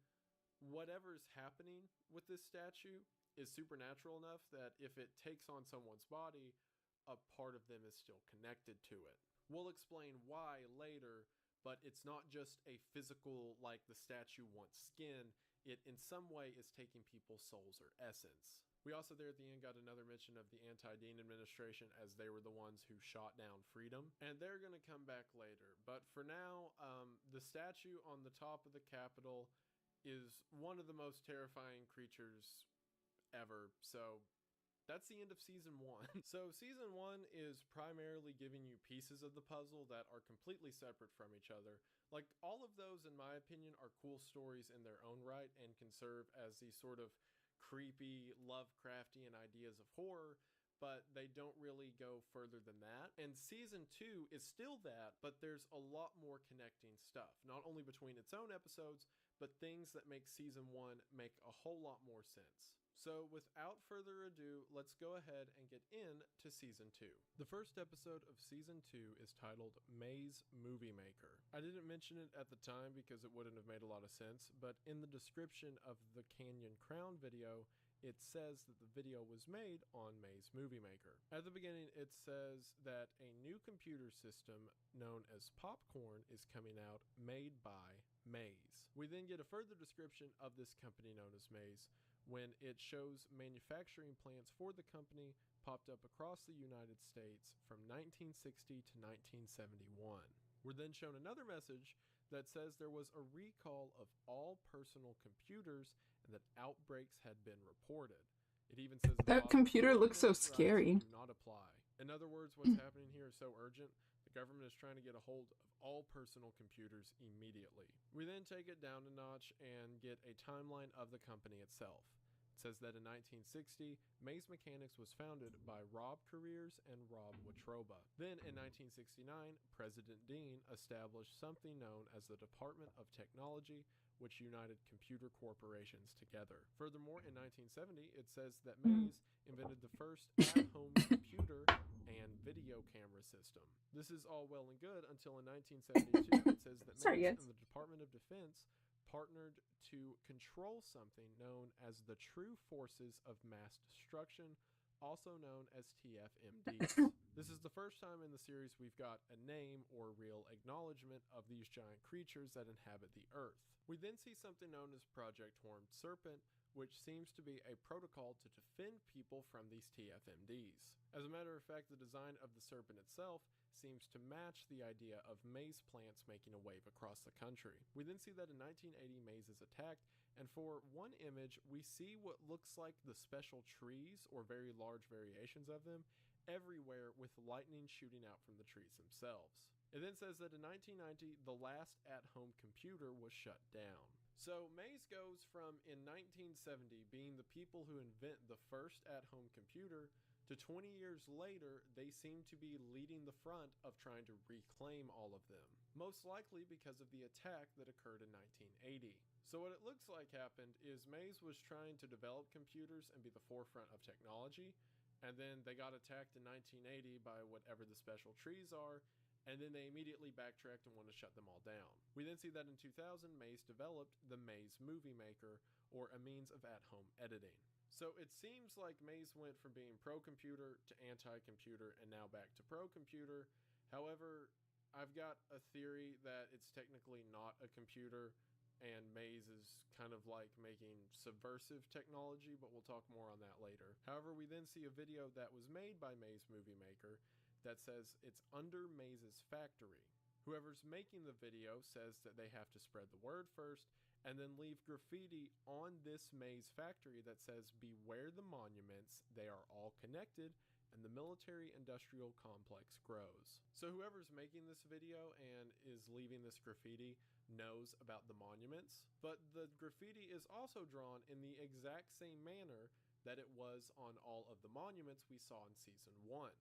whatever's happening with this statue is supernatural enough that if it takes on someone's body, a part of them is still connected to it. We'll explain why later, but it's not just a physical, like the statue wants skin, it in some way is taking people's souls or essence. We also there at the end got another mention of the anti-Dean administration, as they were the ones who shot down Freedom, and they're going to come back later. But for now, the statue on the top of the Capitol is one of the most terrifying creatures ever. So that's the end of season 1. So season 1 is primarily giving you pieces of the puzzle that are completely separate from each other. Like, all of those, in my opinion, are cool stories in their own right and can serve as these sort of creepy, Lovecraftian ideas of horror, but they don't really go further than that. And season 2 is still that, but there's a lot more connecting stuff, not only between its own episodes, but things that make season 1 make a whole lot more sense. So without further ado, let's go ahead and get into season 2. The first episode of season 2 is titled Maze Movie Maker. I didn't mention it at the time because it wouldn't have made a lot of sense, but in the description of the Canyon Crown video, it says that the video was made on Maze Movie Maker. At the beginning, it says that a new computer system known as Popcorn is coming out, made by Maze. We then get a further description of this company known as Maze, when it shows manufacturing plants for the company popped up across the United States from 1960 to 1971. We're then shown another message that says there was a recall of all personal computers and that outbreaks had been reported. It even says That computer looks so scary. do not apply. In other words, what's happening here is so urgent, the government is trying to get a hold of all personal computers immediately. We then take it down a notch and get a timeline of the company itself. It says that in 1960, Maze Mechanics was founded by Rob Carreras and Rob Watroba. Then in 1969, President Dean established something known as the Department of Technology, which united computer corporations together. Furthermore, in 1970, it says that Maze invented the first at-home computer and video camera system. This is all well and good until in 1972, it says that Maze and the Department of Defense partnered to control something known as the True Forces of Mass Destruction, also known as TFMDs. This is the first time in the series we've got a name or real acknowledgement of these giant creatures that inhabit the Earth. We then see something known as Project Horned Serpent, which seems to be a protocol to defend people from these TFMDs. As a matter of fact, the design of the serpent itself seems to match the idea of maze plants making a wave across the country. We then see that in 1980, Maze is attacked, and for one image, we see what looks like the special trees, or very large variations of them, everywhere with lightning shooting out from the trees themselves. It then says that in 1990, the last at-home computer was shut down. So Maze goes from, in 1970, being the people who invent the first at-home computer, to 20 years later, they seem to be leading the front of trying to reclaim all of them. Most likely because of the attack that occurred in 1980. So what it looks like happened is Maze was trying to develop computers and be the forefront of technology, and then they got attacked in 1980 by whatever the special trees are, and then they immediately backtracked and wanted to shut them all down. We then see that in 2000, Maze developed the Maze Movie Maker, or a means of at-home editing. So it seems like Maze went from being pro-computer to anti-computer and now back to pro-computer. However, I've got a theory that it's technically not a computer and Maze is kind of like making subversive technology, but we'll talk more on that later. However, we then see a video that was made by Maze Movie Maker that says it's under Maze's factory. Whoever's making the video says that they have to spread the word first and then leave graffiti on this Maze factory that says, "Beware the monuments, they are all connected, and the military-industrial complex grows." So whoever's making this video and is leaving this graffiti knows about the monuments, but the graffiti is also drawn in the exact same manner that it was on all of the monuments we saw in Season 1.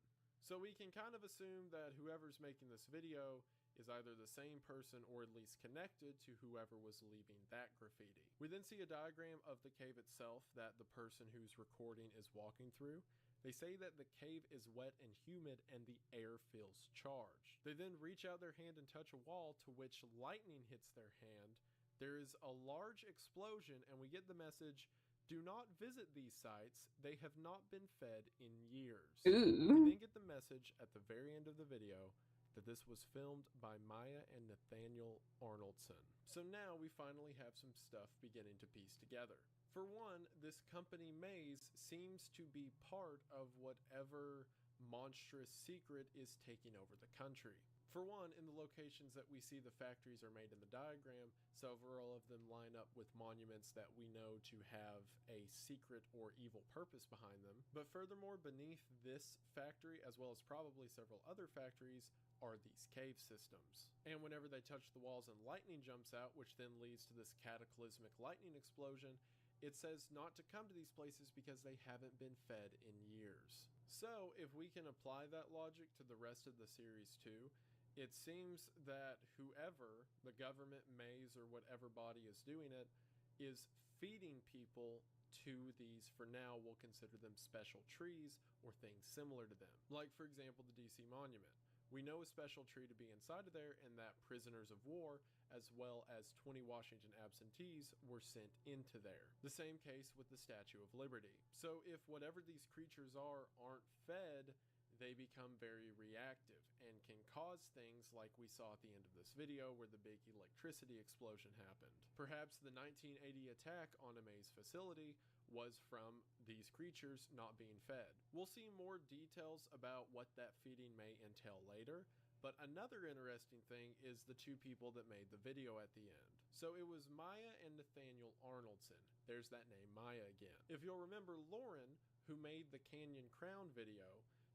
So we can kind of assume that whoever's making this video is either the same person or at least connected to whoever was leaving that graffiti. We then see a diagram of the cave itself that the person who's recording is walking through. They say that the cave is wet and humid and the air feels charged. They then reach out their hand and touch a wall, to which lightning hits their hand. There is a large explosion and we get the message, "Do not visit these sites. They have not been fed in years." Ooh. We then get the message at the very end of the video that this was filmed by Maya and Nathaniel Arnoldson. So now we finally have some stuff beginning to piece together. For one, this company Maze seems to be part of whatever monstrous secret is taking over the country. For one, in the locations that we see the factories are made in the diagram, several of them line up with monuments that we know to have a secret or evil purpose behind them. But furthermore, beneath this factory, as well as probably several other factories, are these cave systems. And whenever they touch the walls and lightning jumps out, which then leads to this cataclysmic lightning explosion, it says not to come to these places because they haven't been fed in years. So if we can apply that logic to the rest of the series too, it seems that whoever, the government, Maze, or whatever body is doing it, is feeding people to these, for now we'll consider them special trees or things similar to them. Like for example the DC Monument. We know a special tree to be inside of there and that prisoners of war, as well as 20 Washington absentees, were sent into there. The same case with the Statue of Liberty. So if whatever these creatures aren't fed, they become very reactive and can cause things like we saw at the end of this video where the big electricity explosion happened. Perhaps the 1980 attack on a Maze facility was from these creatures not being fed. We'll see more details about what that feeding may entail later, but another interesting thing is the two people that made the video at the end. So it was Maya and Nathaniel Arnoldson. There's that name, Maya again. If you'll remember, Lauren, who made the Canyon Crown video,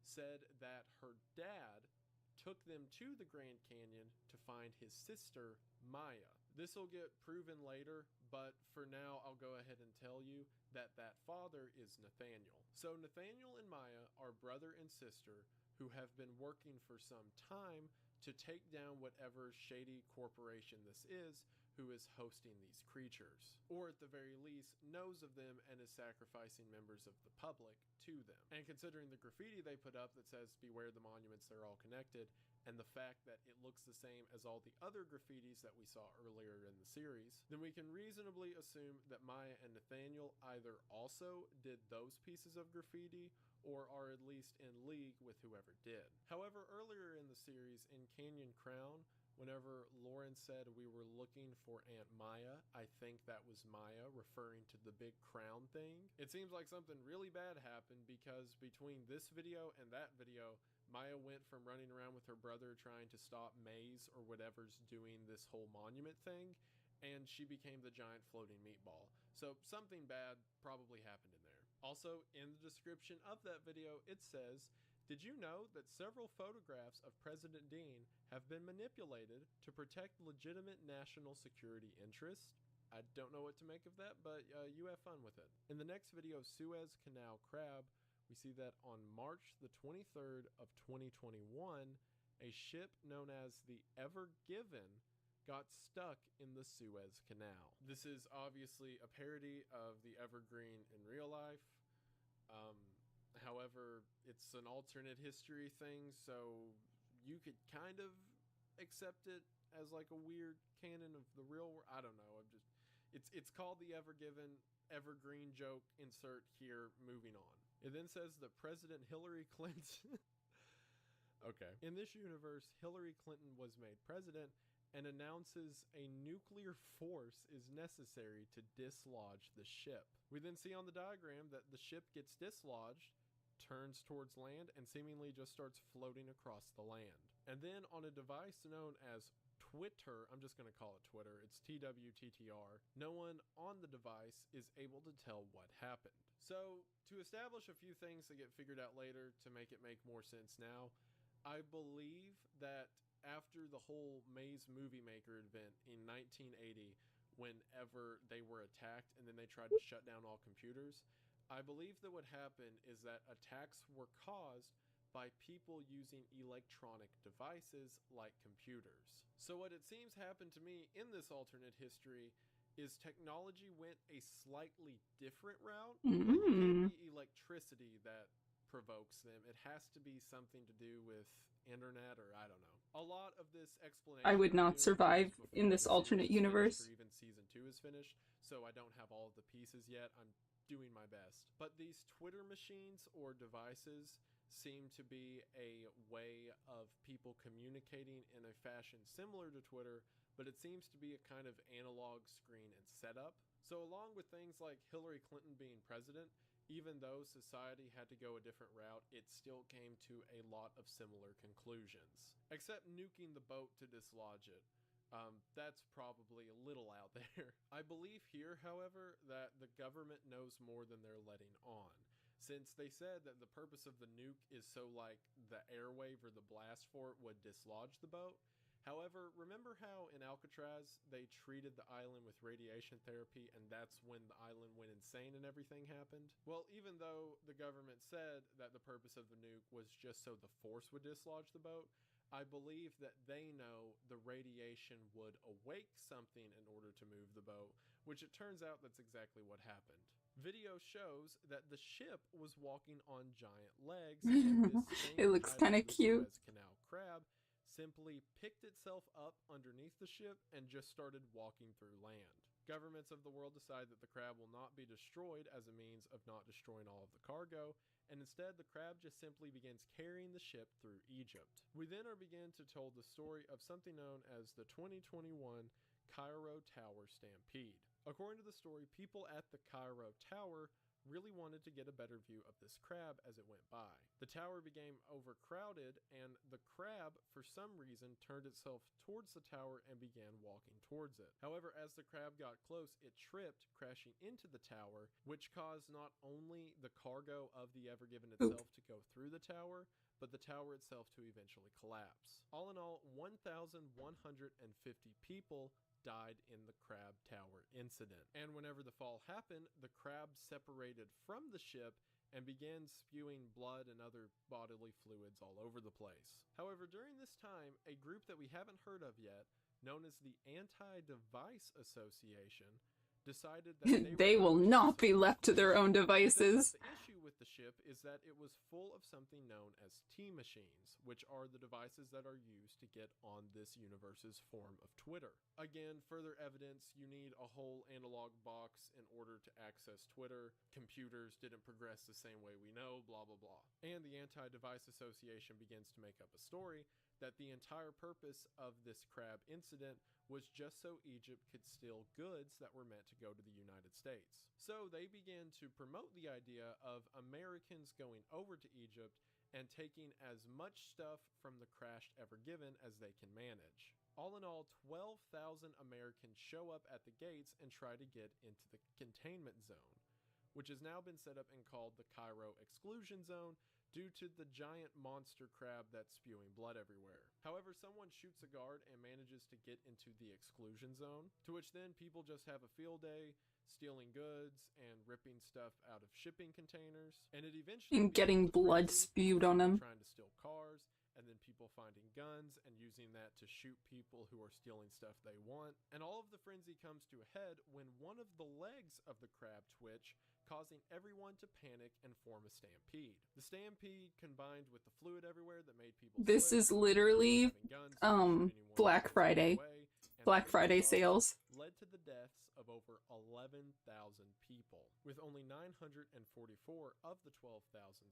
said that her dad took them to the Grand Canyon to find his sister, Maya. This will get proven later, but for now I'll go ahead and tell you that that father is Nathaniel. So Nathaniel and Maya are brother and sister who have been working for some time to take down whatever shady corporation this is who is hosting these creatures, or at the very least knows of them and is sacrificing members of the public to them. And considering the graffiti they put up that says beware the monuments, they're all connected, and the fact that it looks the same as all the other graffitis that we saw earlier in the series, then we can reasonably assume that Maya and Nathaniel either also did those pieces of graffiti or are at least in league with whoever did. However, earlier in the series in Canyon Crown, whenever Lauren said we were looking for Aunt Maya, I think that was Maya referring to the big crown thing. It seems like something really bad happened, because between this video and that video, Maya went from running around with her brother trying to stop Maze or whatever's doing this whole monument thing, and she became the giant floating meatball. So something bad probably happened in there. Also, in the description of that video, it says, "Did you know that several photographs of President Dean have been manipulated to protect legitimate national security interests?" I don't know what to make of that, but you have fun with it. In the next video, Suez Canal Crab, we see that on March the 23rd of 2021, a ship known as the Ever Given got stuck in the Suez Canal. This is obviously a parody of the Evergreen in real life. However, it's an alternate history thing, so you could kind of accept it as like a weird canon of the real world. I don't know. It's called the Ever Given Evergreen joke. Insert here. Moving on. It then says that President Hillary Clinton. Okay. In this universe, Hillary Clinton was made president and announces a nuclear force is necessary to dislodge the ship. We then see on the diagram that the ship gets dislodged, turns towards land, and seemingly just starts floating across the land. And then on a device known as Twitter, I'm just going to call it Twitter, it's TWTTR, no one on the device is able to tell what happened. So, to establish a few things that get figured out later to make it make more sense now, I believe that after the whole Maze Movie Maker event in 1980, whenever they were attacked and then they tried to shut down all computers, I believe that what happened is that attacks were caused by people using electronic devices like computers. So what it seems happened to me in this alternate history is technology went a slightly different route, but it can't be electricity that provokes them. It has to be something to do with internet, or I don't know. A lot of this explanation I would not survive in this alternate universe. Or even season 2 is finished, so I don't have all of the pieces yet. I'm doing my best. But these Twitter machines or devices seem to be a way of people communicating in a fashion similar to Twitter, but it seems to be a kind of analog screen and setup. So along with things like Hillary Clinton being president, even though society had to go a different route, it still came to a lot of similar conclusions. Except nuking the boat to dislodge it. That's probably a little out there. I believe here, however, that the government knows more than they're letting on, since they said that the purpose of the nuke is so like the airwave or the blast for it would dislodge the boat. However, remember how in Alcatraz they treated the island with radiation therapy, and that's when the island went insane and everything happened? Well, even though the government said that the purpose of the nuke was just so the force would dislodge the boat, I believe that they know the radiation would awake something in order to move the boat, which it turns out that's exactly what happened. Video shows that the ship was walking on giant legs, and this same it looks kind of cute. Suez Canal crab simply picked itself up underneath the ship and just started walking through land. Governments of the world decide that the crab will not be destroyed as a means of not destroying all of the cargo, and instead the crab just simply begins carrying the ship through Egypt. We then are begin to tell the story of something known as the 2021 Cairo Tower Stampede. According to the story, people at the Cairo Tower really wanted to get a better view of this crab as it went by. The tower became overcrowded, and the crab, for some reason, turned itself towards the tower and began walking towards it. However, as the crab got close, it tripped, crashing into the tower, which caused not only the cargo of the Ever Given itself to go through the tower, but the tower itself to eventually collapse. All in all, 1,150 people died in the Crab Tower incident. And whenever the fall happened, the crabs separated from the ship and began spewing blood and other bodily fluids all over the place. However, during this time, a group that we haven't heard of yet, known as the Anti-Device Association, decided that they will not be left to their own devices. The issue with the ship is that it was full of something known as T machines, which are the devices that are used to get on this universe's form of Twitter. Again, further evidence, you need a whole analog box in order to access Twitter. Computers didn't progress the same way we know, blah, blah, blah. And the Anti-Device Association begins to make up a story that the entire purpose of this crab incident was just so Egypt could steal goods that were meant to go to the United States. So they began to promote the idea of Americans going over to Egypt and taking as much stuff from the Crashed Ever Given as they can manage. All in all, 12,000 Americans show up at the gates and try to get into the containment zone, which has now been set up and called the Cairo Exclusion Zone due to the giant monster crab that's spewing blood everywhere. However, someone shoots a guard and manages to get into the exclusion zone, to which then people just have a field day, stealing goods and ripping stuff out of shipping containers, and it eventually and getting blood spewed on them. Trying to steal cars, and then people finding guns and using that to shoot people who are stealing stuff they want. And all of the frenzy comes to a head when one of the legs of the crab twitch, causing everyone to panic and form a stampede. The stampede combined with the fluid everywhere that made people This is literally Black Friday. Black Friday sales led to the deaths of over 11,000 people, with only 944 of the 12,000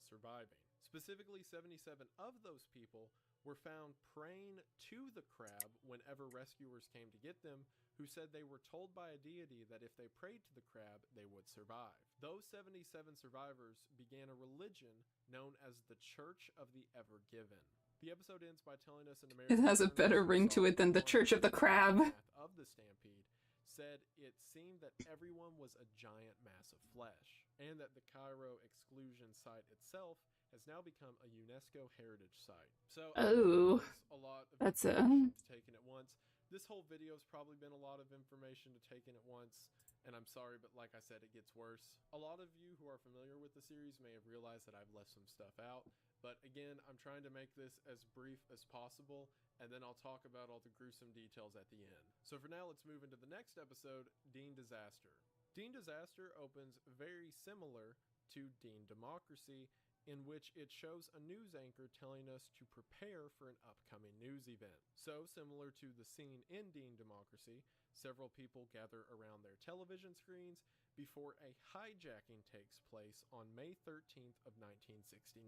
surviving. Specifically, 77 of those people were found praying to the crab whenever rescuers came to get them, who said they were told by a deity that if they prayed to the crab, they would survive. Those 77 survivors began a religion known as the Church of the Ever Given. The episode ends by telling us an American... It has a better ring to it than the Church of the Crab. ...of the stampede said it seemed that everyone was a giant mass of flesh, and that the Cairo exclusion site itself has now become a UNESCO heritage site. So, a lot of information to take in at once. This whole video has probably been a lot of information to take in at once, and I'm sorry, but like I said, it gets worse. A lot of you who are familiar with the series may have realized that I've left some stuff out, but again, I'm trying to make this as brief as possible, and then I'll talk about all the gruesome details at the end. So for now, let's move into the next episode, Dean Disaster. Dean Disaster opens very similar to Dean Democracy, in which it shows a news anchor telling us to prepare for an upcoming news event. So, similar to the scene in Dean Democracy, several people gather around their television screens before a hijacking takes place on May 13th of 1969.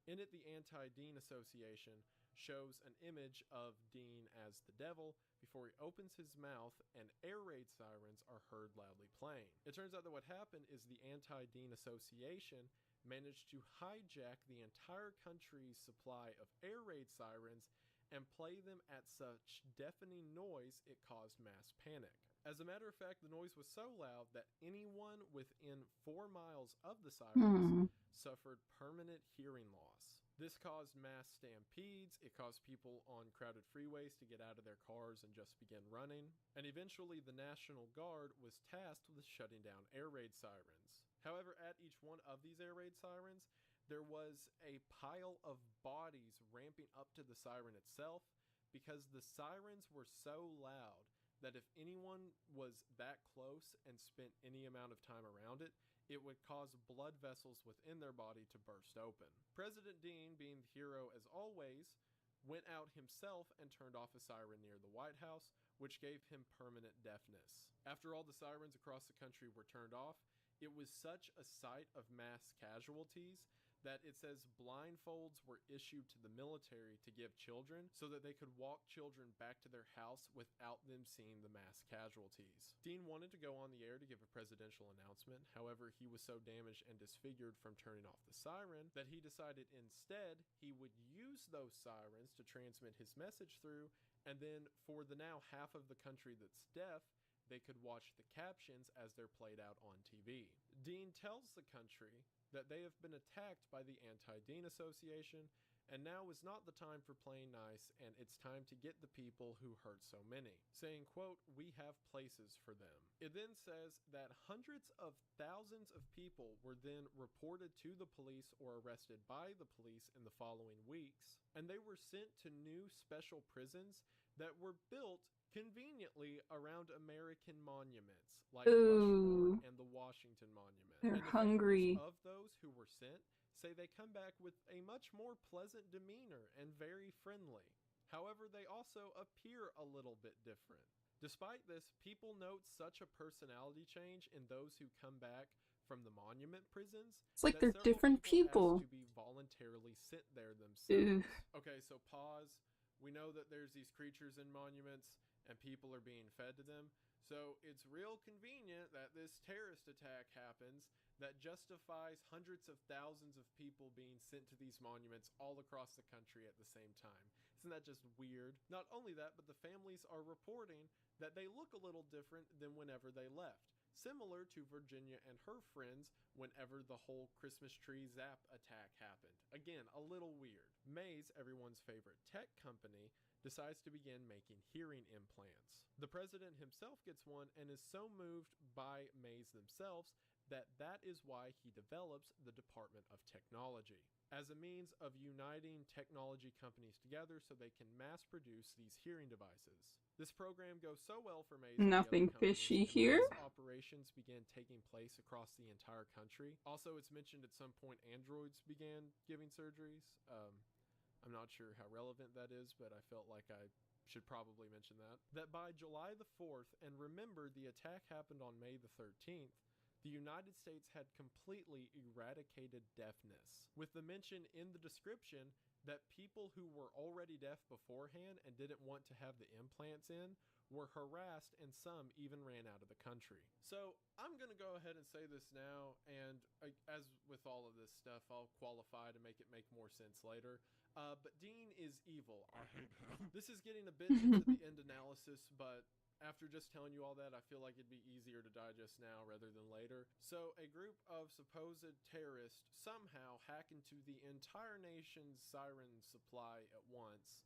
In it, the Anti-Dean Association shows an image of Dean as the devil before he opens his mouth and air raid sirens are heard loudly playing. It turns out that what happened is the Anti-Dean Association managed to hijack the entire country's supply of air raid sirens and play them at such deafening noise it caused mass panic. As a matter of fact, the noise was so loud that anyone within 4 miles of the sirens suffered permanent hearing loss. This caused mass stampedes, it caused people on crowded freeways to get out of their cars and just begin running, and eventually the National Guard was tasked with shutting down air raid sirens. However, at each one of these air raid sirens, there was a pile of bodies ramping up to the siren itself because the sirens were so loud that if anyone was that close and spent any amount of time around it, it would cause blood vessels within their body to burst open. President Dean, being the hero as always, went out himself and turned off a siren near the White House, which gave him permanent deafness. After all the sirens across the country were turned off, it was such a sight of mass casualties that it says blindfolds were issued to the military to give children so that they could walk children back to their house without them seeing the mass casualties. Dean wanted to go on the air to give a presidential announcement. However, he was so damaged and disfigured from turning off the siren that he decided instead he would use those sirens to transmit his message through, and then for the now half of the country that's deaf, they could watch the captions as they're played out on TV. Dean tells the country that they have been attacked by the Anti-Dean Association and now is not the time for playing nice, and it's time to get the people who hurt so many, saying, quote, "We have places for them." It then says that hundreds of thousands of people were then reported to the police or arrested by the police in the following weeks, and they were sent to new special prisons that were built conveniently around American monuments like Rushmore Ooh, and the Washington Monument. they're And the families hungry. of those who were sent say they come back with a much more pleasant demeanor and very friendly. However, they also appear a little bit different. Despite this, people note such a personality change in those who come back from the monument prisons It's like that they're several different people asked people. to be voluntarily sent there themselves. Ooh. Okay, so pause. We know that there's these creatures in monuments and people are being fed to them. So it's real convenient that this terrorist attack happens that justifies hundreds of thousands of people being sent to these monuments all across the country at the same time. Isn't that just weird? Not only that, but the families are reporting that they look a little different than whenever they left. Similar to Virginia and her friends whenever the whole Christmas tree zap attack happened. Again, a little weird. Maze, everyone's favorite tech company, decides to begin making hearing implants. The president himself gets one and is so moved by Maze themselves that is why he develops the Department of Technology as a means of uniting technology companies together so they can mass produce these hearing devices. This program goes so well for Maze and the other Nothing companies, fishy and here. Maze operations began taking place across the entire country. Also, it's mentioned at some point androids began giving surgeries. I'm not sure how relevant that is, but I felt like I should probably mention that. That by July the 4th, and remember the attack happened on May the 13th, the United States had completely eradicated deafness, with the mention in the description that people who were already deaf beforehand and didn't want to have the implants in were harassed, and some even ran out of the country. So I'm going to go ahead and say this now, and as with all of this stuff, I'll qualify to make it make more sense later. But Dean is evil. I hate him. This is getting a bit into the end analysis, but after just telling you all that, I feel like it'd be easier to digest now rather than later. So a group of supposed terrorists somehow hack into the entire nation's siren supply at once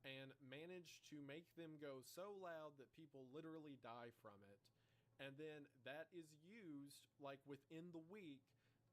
and manage to make them go so loud that people literally die from it. And then that is used like within the week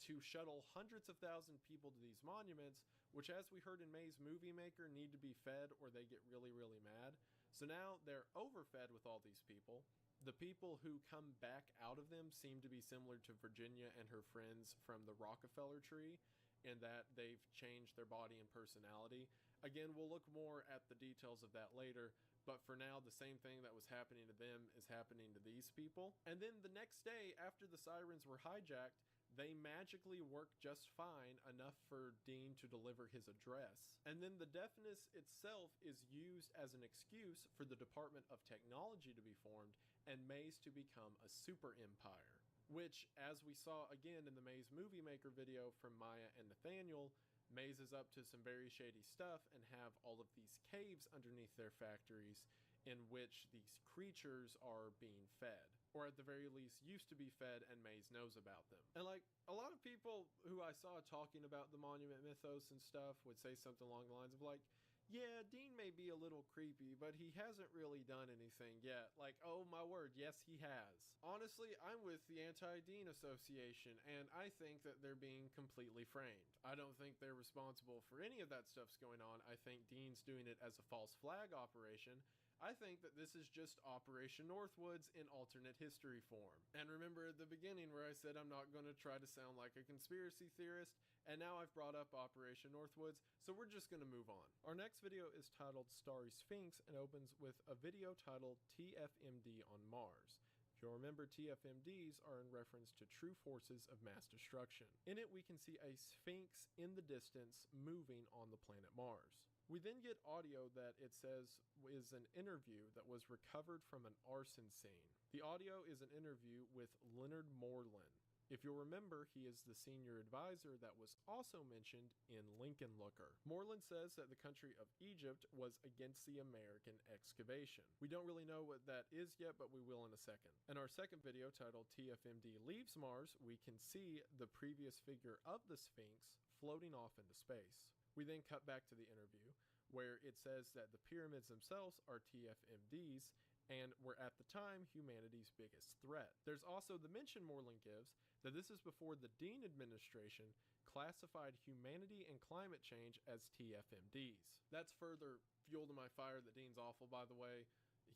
to shuttle hundreds of thousands of people to these monuments, which, as we heard in May's Movie Maker, need to be fed or they get really, really mad. So now they're overfed with all these people. The people who come back out of them seem to be similar to Virginia and her friends from the Rockefeller tree, in that they've changed their body and personality. Again, we'll look more at the details of that later, but for now, the same thing that was happening to them is happening to these people. And then the next day, after the sirens were hijacked, they magically worked just fine, enough for Dean to deliver his address. And then the deafness itself is used as an excuse for the Department of Technology to be formed and Maze to become a super empire. Which, as we saw again in the Maze Movie Maker video from Maya and Nathaniel, Maze is up to some very shady stuff and have all of these caves underneath their factories in which these creatures are being fed, or at the very least used to be fed, and Maze knows about them. And like a lot of people who I saw talking about the monument mythos and stuff would say something along the lines of like, yeah, Dean may be a little creepy, but he hasn't really done anything yet. Like, oh my word, yes he has. Honestly, I'm with the Anti-Dean Association, and I think that they're being completely framed. I don't think they're responsible for any of that stuff's going on. I think Dean's doing it as a false flag operation. I think that this is just Operation Northwoods in alternate history form. And remember at the beginning where I said I'm not going to try to sound like a conspiracy theorist, and now I've brought up Operation Northwoods, so we're just going to move on. Our next video is titled Starry Sphinx and opens with a video titled TFMD on Mars. If you'll remember, TFMDs are in reference to true forces of mass destruction. In it, we can see a sphinx in the distance moving on the planet Mars. We then get audio that it says is an interview that was recovered from an arson scene. The audio is an interview with Leonard Moreland. If you'll remember, he is the senior advisor that was also mentioned in Lincoln Looker. Moreland says that the country of Egypt was against the American excavation. We don't really know what that is yet, but we will in a second. In our second video titled TFMD Leaves Mars, we can see the previous figure of the Sphinx floating off into space. We then cut back to the interview where it says that the pyramids themselves are TFMDs and were at the time humanity's biggest threat. There's also the mention Moreland gives that this is before the Dean administration classified humanity and climate change as TFMDs. That's further fuel to my fire that Dean's awful, by the way.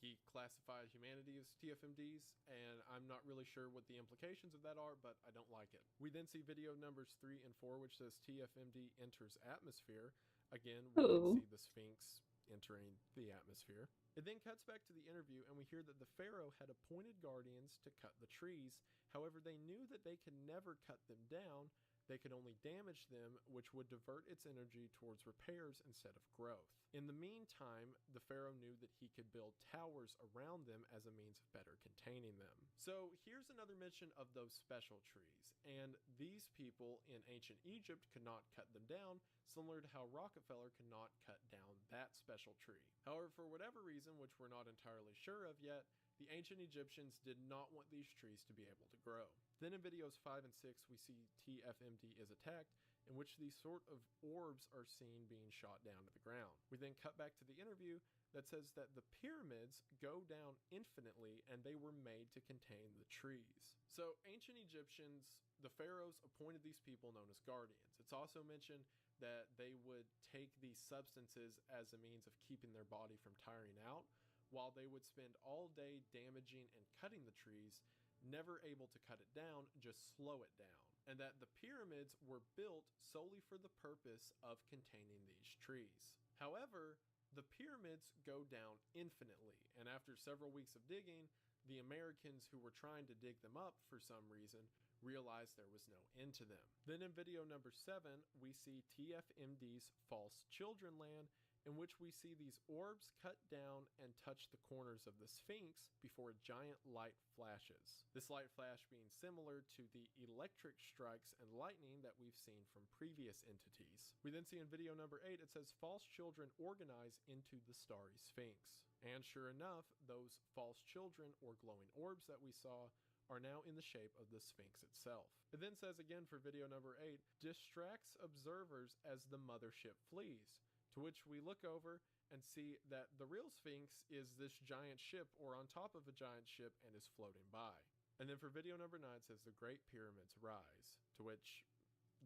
He classified humanity as TFMDs, and I'm not really sure what the implications of that are, but I don't like it. We then see video numbers 3 and 4, which says TFMD enters atmosphere. Again, we can see the Sphinx entering the atmosphere. It then cuts back to the interview, and we hear that the pharaoh had appointed guardians to cut the trees. However, they knew that they could never cut them down. They could only damage them, which would divert its energy towards repairs instead of growth. In the meantime, the pharaoh knew that he could build towers around them as a means of better containing them. So here's another mention of those special trees, and these people in ancient Egypt could not cut them down, similar to how Rockefeller could not cut down that special tree. However, for whatever reason, which we're not entirely sure of yet, the ancient Egyptians did not want these trees to be able to grow. Then in videos 5 and 6, we see TFMD is attacked, in which these sort of orbs are seen being shot down to the ground. We then cut back to the interview that says that the pyramids go down infinitely and they were made to contain the trees. So ancient Egyptians, the pharaohs appointed these people known as guardians. It's also mentioned that they would take these substances as a means of keeping their body from tiring out, while they would spend all day damaging and cutting the trees, never able to cut it down, just slow it down. And that the pyramids were built solely for the purpose of containing these trees. However, the pyramids go down infinitely, and after several weeks of digging, the Americans who were trying to dig them up for some reason realized there was no end to them. Then in video number 7, we see TFMD's False Children Land, in which we see these orbs cut down and touch the corners of the Sphinx before a giant light flashes. This light flash being similar to the electric strikes and lightning that we've seen from previous entities. We then see in video number 8, it says false children organize into the starry Sphinx. And sure enough, those false children or glowing orbs that we saw are now in the shape of the Sphinx itself. It then says again for video number 8, distracts observers as the mothership flees. To which we look over and see that the real Sphinx is this giant ship or on top of a giant ship and is floating by. And then for video number 9, it says the Great Pyramids rise, to which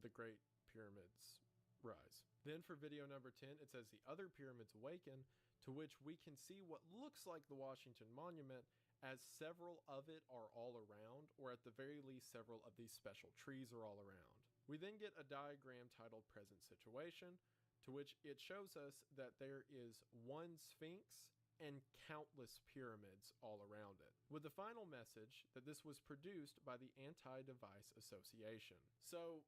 the Great Pyramids rise. Then for video number 10, it says the other pyramids awaken, to which we can see what looks like the Washington Monument, as several of it are all around, or at the very least several of these special trees are all around. We then get a diagram titled Present Situation, to which it shows us that there is one Sphinx and countless pyramids all around it, with the final message that this was produced by the Anti-Device Association. So,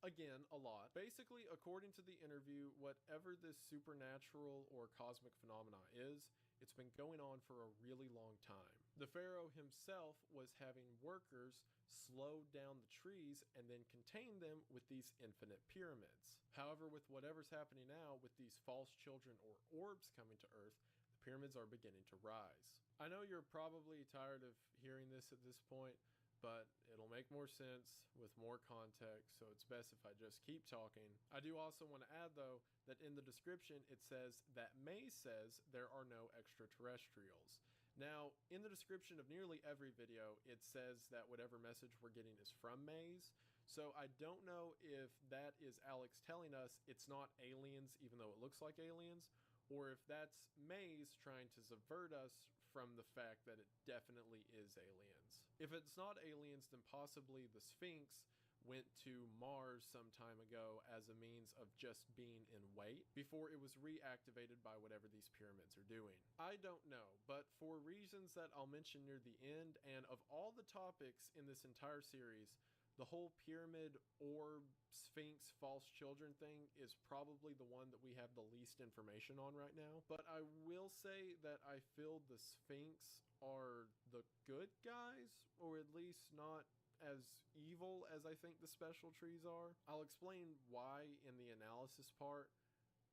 again, a lot. Basically, according to the interview, whatever this supernatural or cosmic phenomena is, it's been going on for a really long time. The pharaoh himself was having workers slow down the trees and then contain them with these infinite pyramids. However, with whatever's happening now with these false children or orbs coming to Earth, the pyramids are beginning to rise. I know you're probably tired of hearing this at this point, but it'll make more sense with more context, so it's best if I just keep talking. I do also want to add, though, that in the description it says that Maze says there are no extraterrestrials. Now, in the description of nearly every video, it says that whatever message we're getting is from Maze, so I don't know if that is Alex telling us it's not aliens even though it looks like aliens, or if that's Maze trying to subvert us from the fact that it definitely is aliens. If it's not aliens, then possibly the Sphinx went to Mars some time ago as a means of just being in wait before it was reactivated by whatever these pyramids are doing. I don't know, but for reasons that I'll mention near the end, and of all the topics in this entire series, the whole pyramid, orb, Sphinx, false children thing is probably the one that we have the least information on right now. But I will say that I feel the Sphinx are the good guys, or at least not as evil as I think the special trees are. I'll explain why in the analysis part,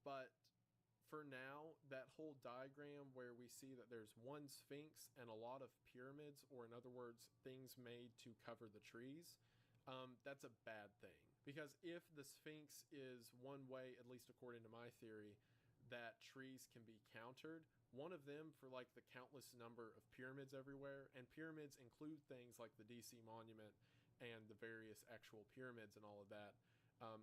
but for now, that whole diagram where we see that there's one Sphinx and a lot of pyramids, or in other words, things made to cover the trees, that's a bad thing. Because if the Sphinx is one way, at least according to my theory, that trees can be countered, one of them for like the countless number of pyramids everywhere, and pyramids include things like the DC monument and the various actual pyramids and all of that.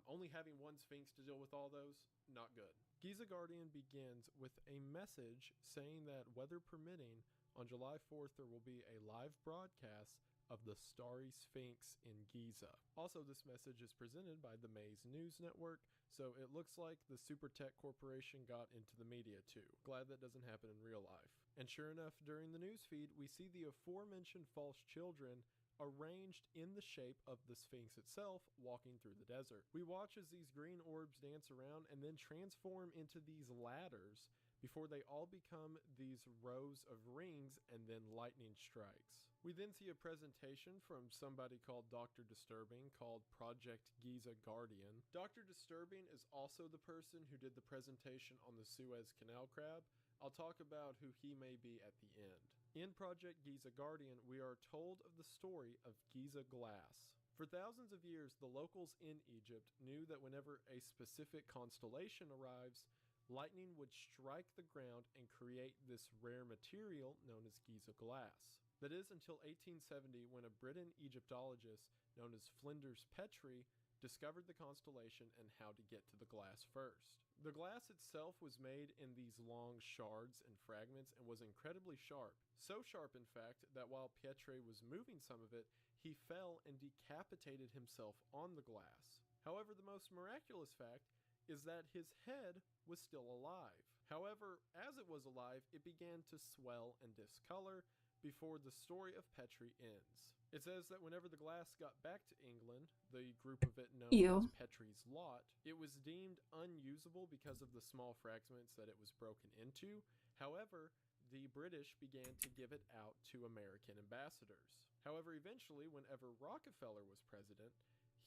Only having one Sphinx to deal with all those, not good. Giza Guardian begins with a message saying that, weather permitting, on July 4th there will be a live broadcast of the Starry Sphinx in Giza. Also, this message is presented by the Maze News Network, so it looks like the Super Tech Corporation got into the media too. Glad that doesn't happen in real life. And sure enough, during the newsfeed, we see the aforementioned false children arranged in the shape of the Sphinx itself, walking through the desert. We watch as these green orbs dance around and then transform into these ladders before they all become these rows of rings and then lightning strikes. We then see a presentation from somebody called Dr. Disturbing called Project Giza Guardian. Dr. Disturbing is also the person who did the presentation on the Suez Canal crab. I'll talk about who he may be at the end. In Project Giza Guardian, we are told of the story of Giza glass. For thousands of years, the locals in Egypt knew that whenever a specific constellation arrives, lightning would strike the ground and create this rare material known as Giza glass. That is until 1870, when a Briton Egyptologist known as Flinders Petrie discovered the constellation and how to get to the glass first. The glass itself was made in these long shards and fragments and was incredibly sharp. So sharp, in fact, that while Petrie was moving some of it, he fell and decapitated himself on the glass. However, the most miraculous fact is that his head was still alive. However, as it was alive, it began to swell and discolor before the story of Petrie ends. It says that whenever the glass got back to England, the group of it known as Petrie's Lot, it was deemed unusable because of the small fragments that it was broken into. However, the British began to give it out to American ambassadors. However, eventually, whenever Rockefeller was president,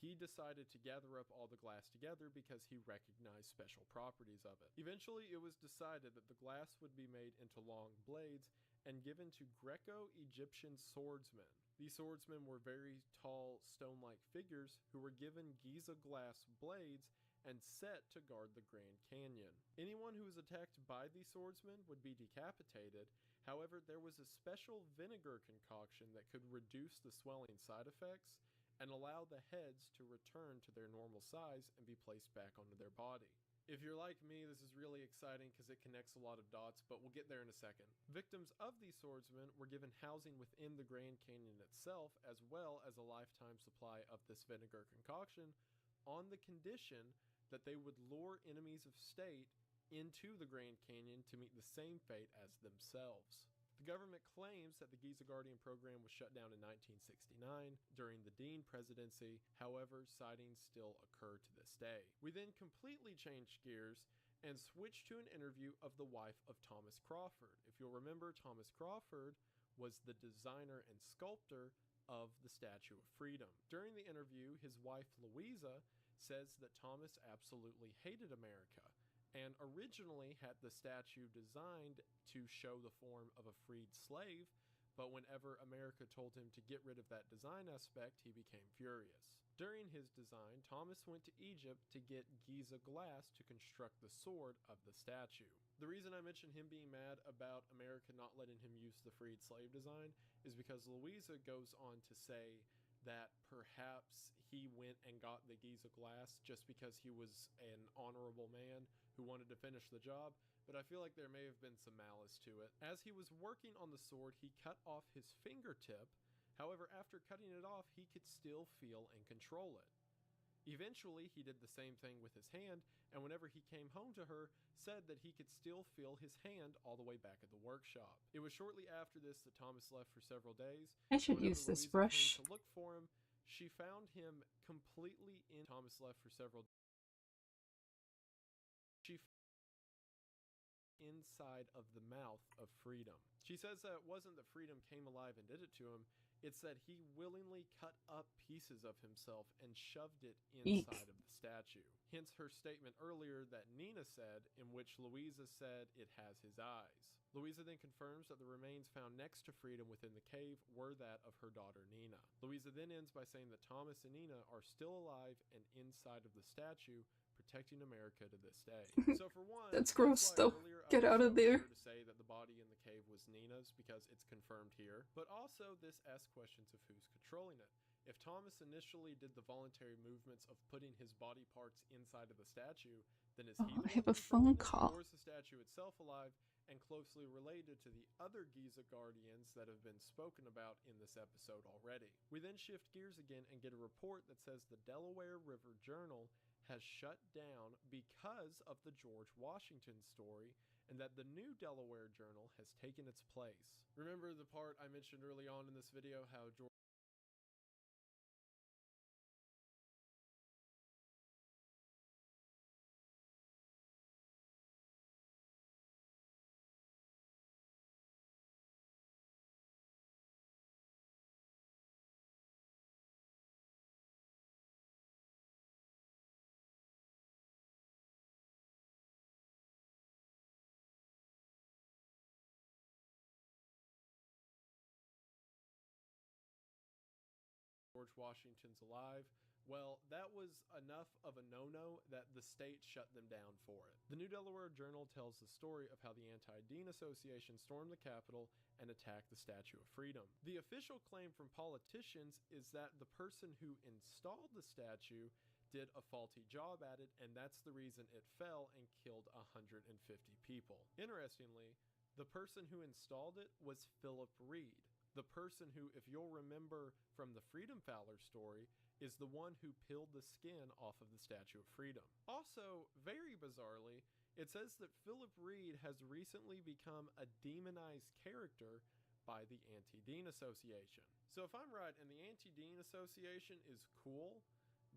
he decided to gather up all the glass together because he recognized special properties of it. Eventually, it was decided that the glass would be made into long blades and given to Greco-Egyptian swordsmen. These swordsmen were very tall, stone-like figures who were given Giza glass blades and set to guard the Grand Canyon. Anyone who was attacked by these swordsmen would be decapitated. However, there was a special vinegar concoction that could reduce the swelling side effects and allow the heads to return to their normal size and be placed back onto their body. If you're like me, this is really exciting because it connects a lot of dots, but we'll get there in a second. Victims of these swordsmen were given housing within the Grand Canyon itself, as well as a lifetime supply of this vinegar concoction, on the condition that they would lure enemies of state into the Grand Canyon to meet the same fate as themselves. The government claims that the Giza Guardian program was shut down in 1969 during the Dean presidency. However, sightings still occur to this day. We then completely changed gears and switched to an interview of the wife of Thomas Crawford. If you'll remember, Thomas Crawford was the designer and sculptor of the Statue of Freedom. During the interview, his wife Louisa says that Thomas absolutely hated America and originally had the statue designed to show the form of a freed slave, but whenever America told him to get rid of that design aspect, he became furious. During his design, Thomas went to Egypt to get Giza glass to construct the sword of the statue. The reason I mention him being mad about America not letting him use the freed slave design is because Louisa goes on to say that perhaps he went and got the Giza glass just because he was an honorable man who wanted to finish the job, but I feel like there may have been some malice to it. As he was working on the sword, he cut off his fingertip. However, after cutting it off, he could still feel and control it. Eventually, he did the same thing with his hand, and whenever he came home to her, said that he could still feel his hand all the way back at the workshop. It was shortly after this that Thomas left for several days. I should use this brush. Came to look for him, she found him completely in. Thomas left for several. She inside of the mouth of freedom. She says that it wasn't that freedom came alive and did it to him, It said he willingly cut up pieces of himself and shoved it Eek. inside of the statue. Hence her statement earlier that Nina said, in which Louisa said it has his eyes. Louisa then confirms that the remains found next to Freedom within the cave were that of her daughter Nina. Louisa then ends by saying that Thomas and Nina are still alive and inside of the statue, protecting America to this day. So for one, That's gross though. earlier Get out of there. to say that the body in the cave was Nina's because it's confirmed here, but also this asks questions of who's controlling it. If Thomas initially did the voluntary movements of putting his body parts inside of the statue, then is he the I one have a controlling phone it, call. or is the statue itself alive and closely related to the other Giza guardians that have been spoken about in this episode already? We then shift gears again and get a report that says the Delaware River Journal has shut down because of the George Washington story, and that the new Delaware Journal has taken its place. Remember the part I mentioned early on in this video, how George Washington's alive? Well, that was enough of a no-no that the state shut them down for it. The New Delaware Journal tells the story of how the Anti-Dean Association stormed the Capitol and attacked the Statue of Freedom. The official claim from politicians is that the person who installed the statue did a faulty job at it, and that's the reason it fell and killed 150 people. Interestingly, the person who installed it was Philip Reed, the person who, if you'll remember from the Freedom Fowler story, is the one who peeled the skin off of the Statue of Freedom. Also, very bizarrely, it says that Philip Reed has recently become a demonized character by the Anti-Dean Association. So if I'm right and the Anti-Dean Association is cool,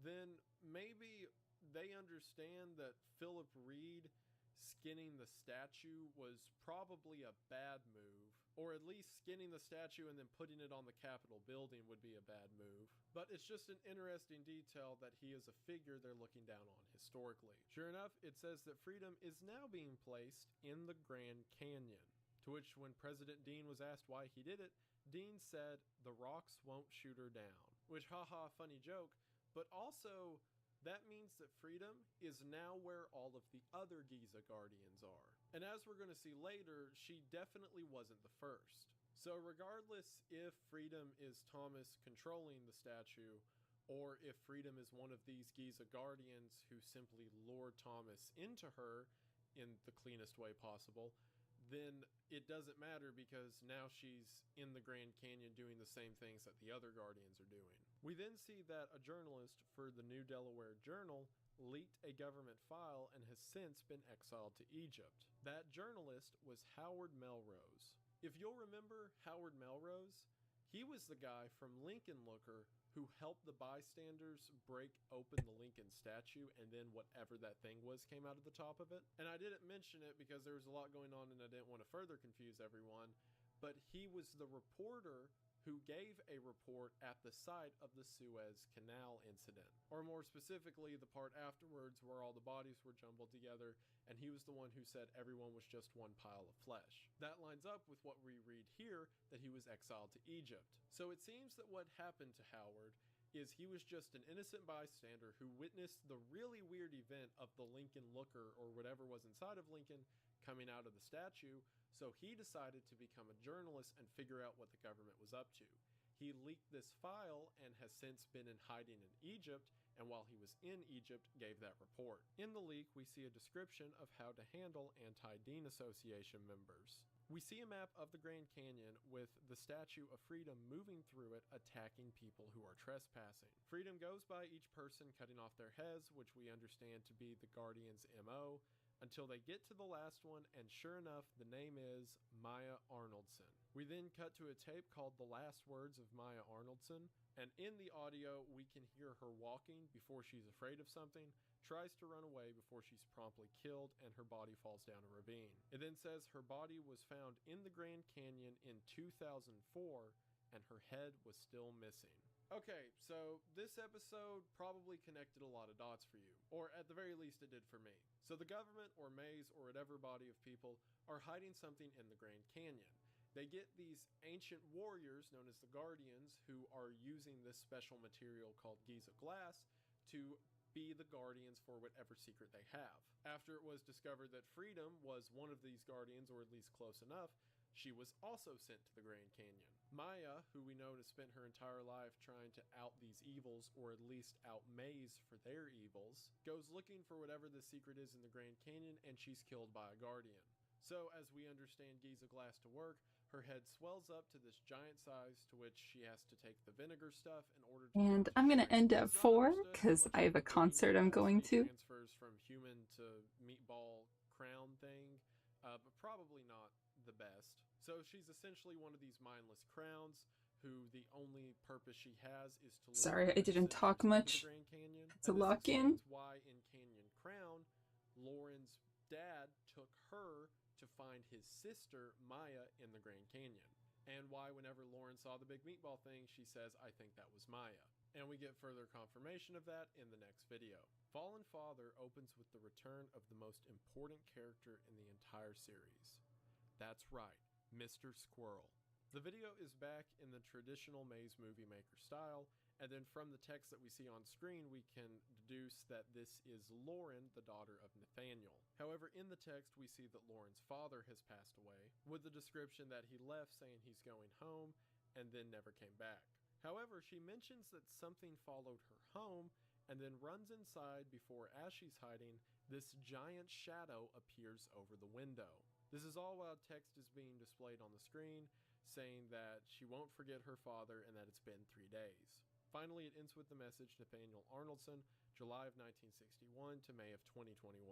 then maybe they understand that Philip Reed skinning the statue was probably a bad move, or at least skinning the statue and then putting it on the Capitol building would be a bad move. But it's just an interesting detail that he is a figure they're looking down on historically. Sure enough, it says that Freedom is now being placed in the Grand Canyon, to which when President Dean was asked why he did it, Dean said, "The rocks won't shoot her down," which haha, funny joke, but also that means that Freedom is now where all of the other Giza guardians are. And as we're going to see later, she definitely wasn't the first. So regardless if Freedom is Thomas controlling the statue, or if Freedom is one of these Giza guardians who simply lured Thomas into her in the cleanest way possible, then it doesn't matter because now she's in the Grand Canyon doing the same things that the other guardians are doing. We then see that a journalist for the New Delaware Journal leaked a government file and has since been exiled to Egypt. That journalist was Howard Melrose. If you'll remember Howard Melrose, he was the guy from Lincoln Looker who helped the bystanders break open the Lincoln statue, and then whatever that thing was came out of the top of it. And I didn't mention it because there was a lot going on and I didn't want to further confuse everyone, but he was the reporter who gave a report at the site of the Suez Canal incident, or more specifically the part afterwards where all the bodies were jumbled together, and he was the one who said everyone was just one pile of flesh. That lines up with what we read here, that he was exiled to Egypt. So it seems that what happened to Howard is he was just an innocent bystander who witnessed the really weird event of the Lincoln Looker, or whatever was inside of Lincoln, coming out of the statue, so he decided to become a journalist and figure out what the government was up to. He leaked this file and has since been in hiding in Egypt, and while he was in Egypt, gave that report. In the leak, we see a description of how to handle Anti-Dean Association members. We see a map of the Grand Canyon with the Statue of Freedom moving through it, attacking people who are trespassing. Freedom goes by each person, cutting off their heads, which we understand to be the Guardian's MO, until they get to the last one, and sure enough, the name is Maya Arnoldson. We then cut to a tape called The Last Words of Maya Arnoldson, and in the audio, we can hear her walking before she's afraid of something, tries to run away before she's promptly killed, and her body falls down a ravine. It then says her body was found in the Grand Canyon in 2004, and her head was still missing. Okay, so this episode probably connected a lot of dots for you, or at the very least it did for me. So the government or maze or whatever body of people are hiding something in the Grand Canyon. They get these ancient warriors known as the Guardians who are using this special material called Giza glass to be the guardians for whatever secret they have. After it was discovered that Freedom was one of these guardians, or at least close enough, she was also sent to the Grand Canyon. Maya, who we know has spent her entire life trying to out these evils, or at least out Maze for their evils, goes looking for whatever the secret is in the Grand Canyon, and she's killed by a guardian. So, as we understand Giza glass to work, her head swells up to this giant size to which she has to take the vinegar stuff in order to And get it I'm to going to shrink. end at It's not 4 understood how because much I have of a the brain concert I'm going capacity to. transfers from human to meatball crown thing, but probably not the best. So she's essentially one of these mindless crowns who the only purpose she has is to lure Sorry, I other didn't talk visitors into much. the Grand Canyon. To And this lock in. explains why in Canyon Crown, Lauren's dad took her to find his sister Maya in the Grand Canyon. And why whenever Lauren saw the big meatball thing, she says, "I think that was Maya." And we get further confirmation of that in the next video. Fallen Father opens with the return of the most important character in the entire series. That's right, Mr. Squirrel. The video is back in the traditional Maze Movie Maker style, and then from the text that we see on screen, we can deduce that this is Lauren, the daughter of Nathaniel. However, in the text, we see that Lauren's father has passed away, with the description that he left saying he's going home, and then never came back. However, she mentions that something followed her home, and then runs inside before, as she's hiding, this giant shadow appears over the window. This is all while text is being displayed on the screen, saying that she won't forget her father and that it's been 3 days. Finally, it ends with the message Nathaniel Arnoldson, July of 1961 to May of 2021.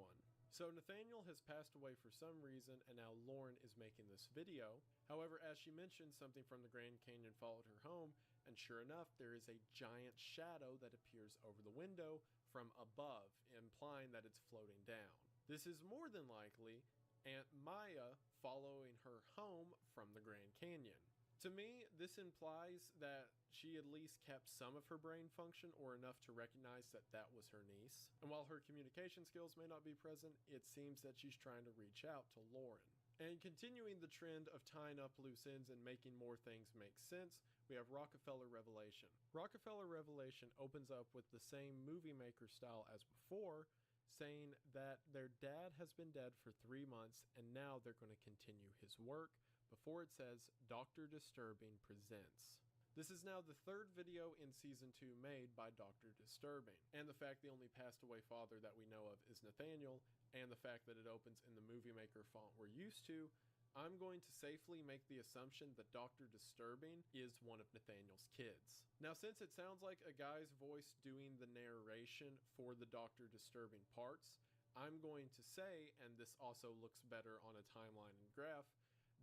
So Nathaniel has passed away for some reason, and now Lauren is making this video. However, as she mentioned, something from the Grand Canyon followed her home, and sure enough, there is a giant shadow that appears over the window from above, implying that it's floating down. This is more than likely Aunt Maya following her home from the Grand Canyon. To me, this implies that she at least kept some of her brain function, or enough to recognize that that was her niece. And while her communication skills may not be present, it seems that she's trying to reach out to Lauren. And continuing the trend of tying up loose ends and making more things make sense, we have Rockefeller Revelation. Rockefeller Revelation opens up with the same movie maker style as before, saying that their dad has been dead for 3 months and now they're going to continue his work, before it says Dr. Disturbing presents. This is now the 3rd video in season 2 made by Dr. Disturbing, and the fact the only passed away father that we know of is Nathaniel, and the fact that it opens in the movie maker font we're used to, I'm going to safely make the assumption that Dr. Disturbing is one of Nathaniel's kids. Now, since it sounds like a guy's voice doing the narration for the Dr. Disturbing parts, I'm going to say, and this also looks better on a timeline and graph,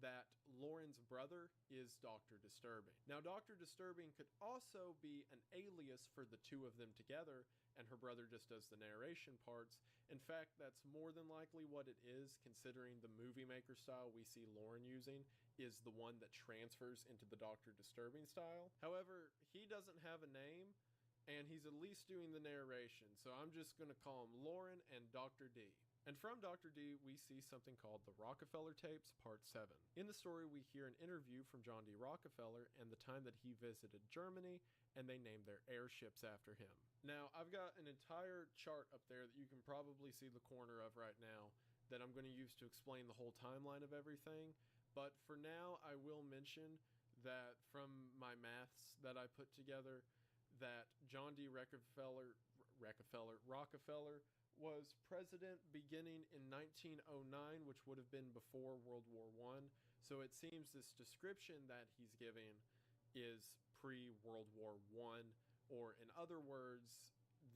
that Lauren's brother is Dr. Disturbing. Now, Dr. Disturbing could also be an alias for the two of them together, and her brother just does the narration parts. In fact, that's more than likely what it is, considering the movie maker style we see Lauren using is the one that transfers into the Dr. Disturbing style. However, he doesn't have a name, and he's at least doing the narration, so I'm just going to call him Lauren and Dr. D. And from Dr. D, we see something called the Rockefeller Tapes, Part 7. In the story, we hear an interview from John D. Rockefeller and the time that he visited Germany, and they named their airships after him. Now, I've got an entire chart up there that you can probably see the corner of right now that I'm going to use to explain the whole timeline of everything. But for now, I will mention that from my maths that I put together, that John D. Rockefeller was president beginning in 1909, which would have been before World War I. So it seems this description that he's giving is pre-World War I, or in other words,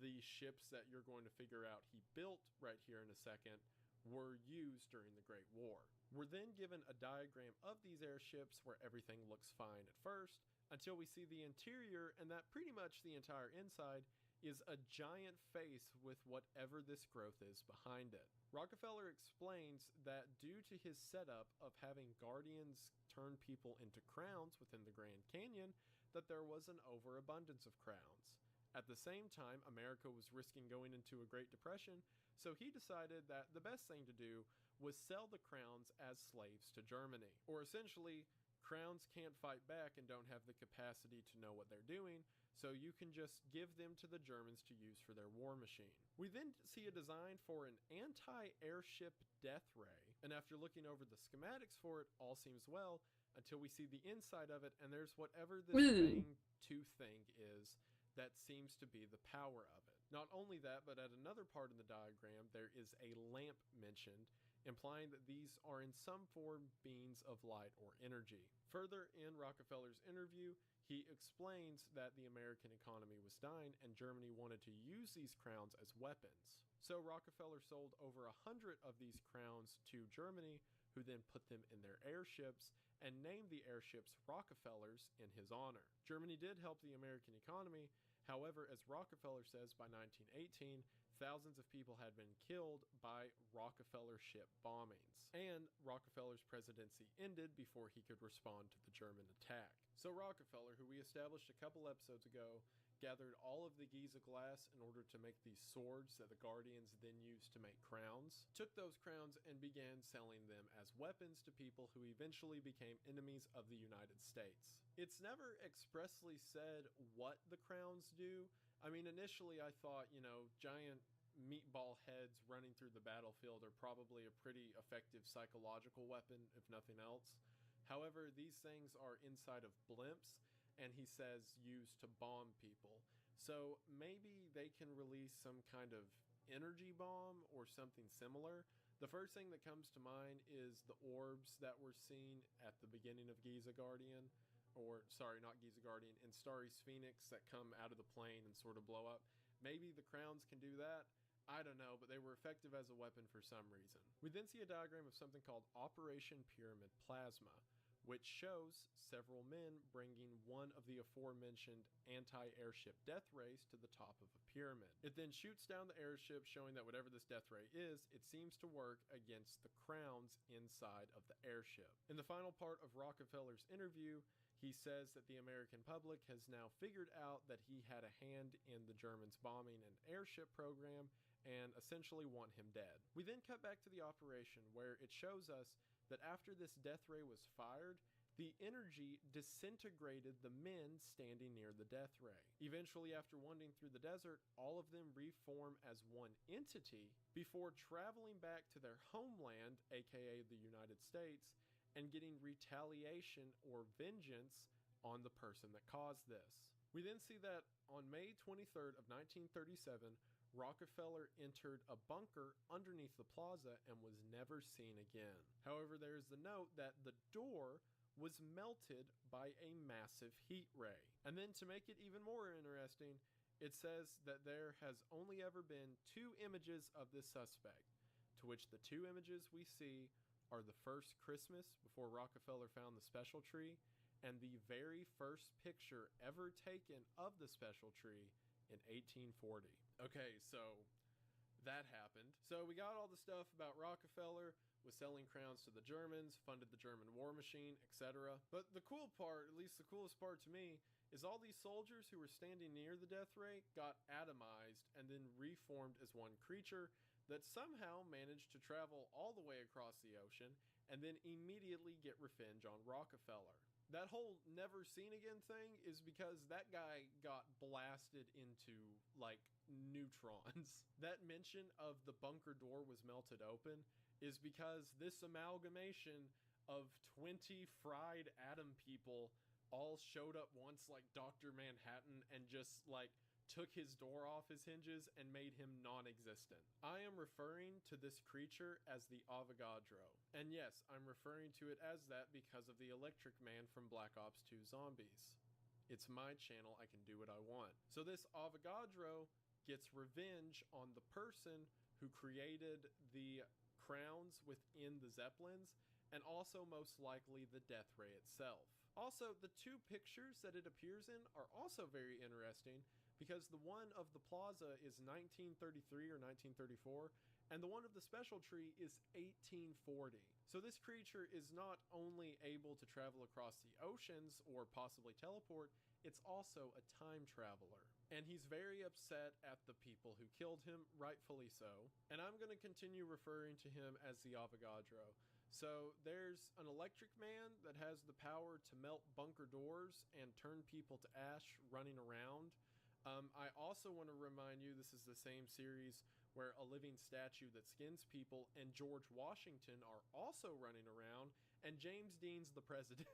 the ships that you're going to figure out he built right here in a second were used during the Great War. We're then given a diagram of these airships where everything looks fine at first, until we see the interior, and that pretty much the entire inside is a giant face with whatever this growth is behind it. Rockefeller explains that due to his setup of having guardians turn people into crowns within the Grand Canyon, that there was an overabundance of crowns. At the same time, America was risking going into a Great Depression, so he decided that the best thing to do was sell the crowns as slaves to Germany. Or essentially, crowns can't fight back and don't have the capacity to know what they're doing, so you can just give them to the Germans to use for their war machine. We then see a design for an anti-airship death ray, and after looking over the schematics for it, all seems well, until we see the inside of it, and there's whatever this fang tooth thing is that seems to be the power of it. Not only that, but at another part in the diagram, there is a lamp mentioned, implying that these are in some form beings of light or energy. Further in Rockefeller's interview, he explains that the American economy was dying and Germany wanted to use these crowns as weapons. So Rockefeller sold over 100 of these crowns to Germany, who then put them in their airships and named the airships Rockefellers in his honor. Germany did help the American economy. However, as Rockefeller says, by 1918, thousands of people had been killed by Rockefeller ship bombings, and Rockefeller's presidency ended before he could respond to the German attack. So Rockefeller, who we established a couple episodes ago, gathered all of the Giza glass in order to make these swords that the Guardians then used to make crowns, took those crowns and began selling them as weapons to people who eventually became enemies of the United States. It's never expressly said what the crowns do. I mean, initially I thought, giant meatball heads running through the battlefield are probably a pretty effective psychological weapon, if nothing else. However, these things are inside of blimps, and he says used to bomb people. So maybe they can release some kind of energy bomb or something similar. The first thing that comes to mind is the orbs that were seen at the beginning of Giza Guardian, or sorry, not Giza Guardian, in Starry's Phoenix that come out of the plane and sort of blow up. Maybe the crowns can do that. I don't know, but they were effective as a weapon for some reason. We then see a diagram of something called Operation Pyramid Plasma, which shows several men bringing one of the aforementioned anti-airship death rays to the top of a pyramid. It then shoots down the airship, showing that whatever this death ray is, it seems to work against the crowns inside of the airship. In the final part of Rockefeller's interview, he says that the American public has now figured out that he had a hand in the Germans bombing an airship program and essentially want him dead. We then cut back to the operation, where it shows us that after this death ray was fired, the energy disintegrated the men standing near the death ray. Eventually, after wandering through the desert, all of them reform as one entity before traveling back to their homeland, aka the United States, and getting retaliation or vengeance on the person that caused this. We then see that on May 23rd of 1937, Rockefeller entered a bunker underneath the plaza and was never seen again. However, there is the note that the door was melted by a massive heat ray. And then to make it even more interesting, it says that there has only ever been 2 images of this suspect, to which the 2 images we see are the first Christmas before Rockefeller found the special tree, and the very first picture ever taken of the special tree in 1840. Okay, so that happened. So we got all the stuff about Rockefeller, was selling crowns to the Germans, funded the German war machine, etc. But the cool part, at least the coolest part to me, is all these soldiers who were standing near the death ray got atomized and then reformed as one creature that somehow managed to travel all the way across the ocean and then immediately get revenge on Rockefeller. That whole never seen again thing is because that guy got blasted into, like, neutrons. That mention of the bunker door was melted open is because this amalgamation of 20 fried atom people all showed up once like Dr. Manhattan and just, like, took his door off his hinges and made him non-existent. I am referring to this creature as the Avogadro. And yes, I'm referring to it as that because of the Electric Man from Black Ops 2 Zombies. It's my channel, I can do what I want. So this Avogadro gets revenge on the person who created the crowns within the Zeppelins, and also most likely the death ray itself. Also, the 2 pictures that it appears in are also very interesting, because the one of the plaza is 1933 or 1934, and the one of the special tree is 1840. So this creature is not only able to travel across the oceans or possibly teleport, it's also a time traveler. And he's very upset at the people who killed him, rightfully so. And I'm going to continue referring to him as the Avogadro. So there's an electric man that has the power to melt bunker doors and turn people to ash running around. I also want to remind you this is the same series where a living statue that skins people and George Washington are also running around, and James Dean's the president.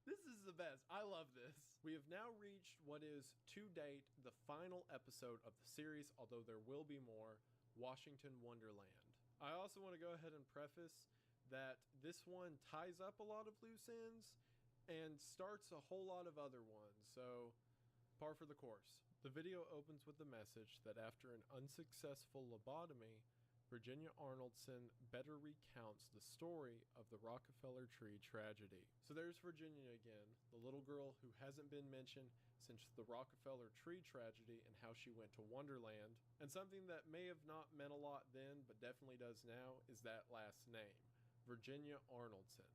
This is the best. I love this. We have now reached what is, to date, the final episode of the series, although there will be more, Washington Wonderland. I also want to go ahead and preface that this one ties up a lot of loose ends and starts a whole lot of other ones, so par for the course. The video opens with the message that after an unsuccessful lobotomy, Virginia Arnoldson better recounts the story of the Rockefeller Tree tragedy. So there's Virginia again, the little girl who hasn't been mentioned since the Rockefeller Tree tragedy and how she went to Wonderland. And something that may have not meant a lot then, but definitely does now, is that last name, Virginia Arnoldson.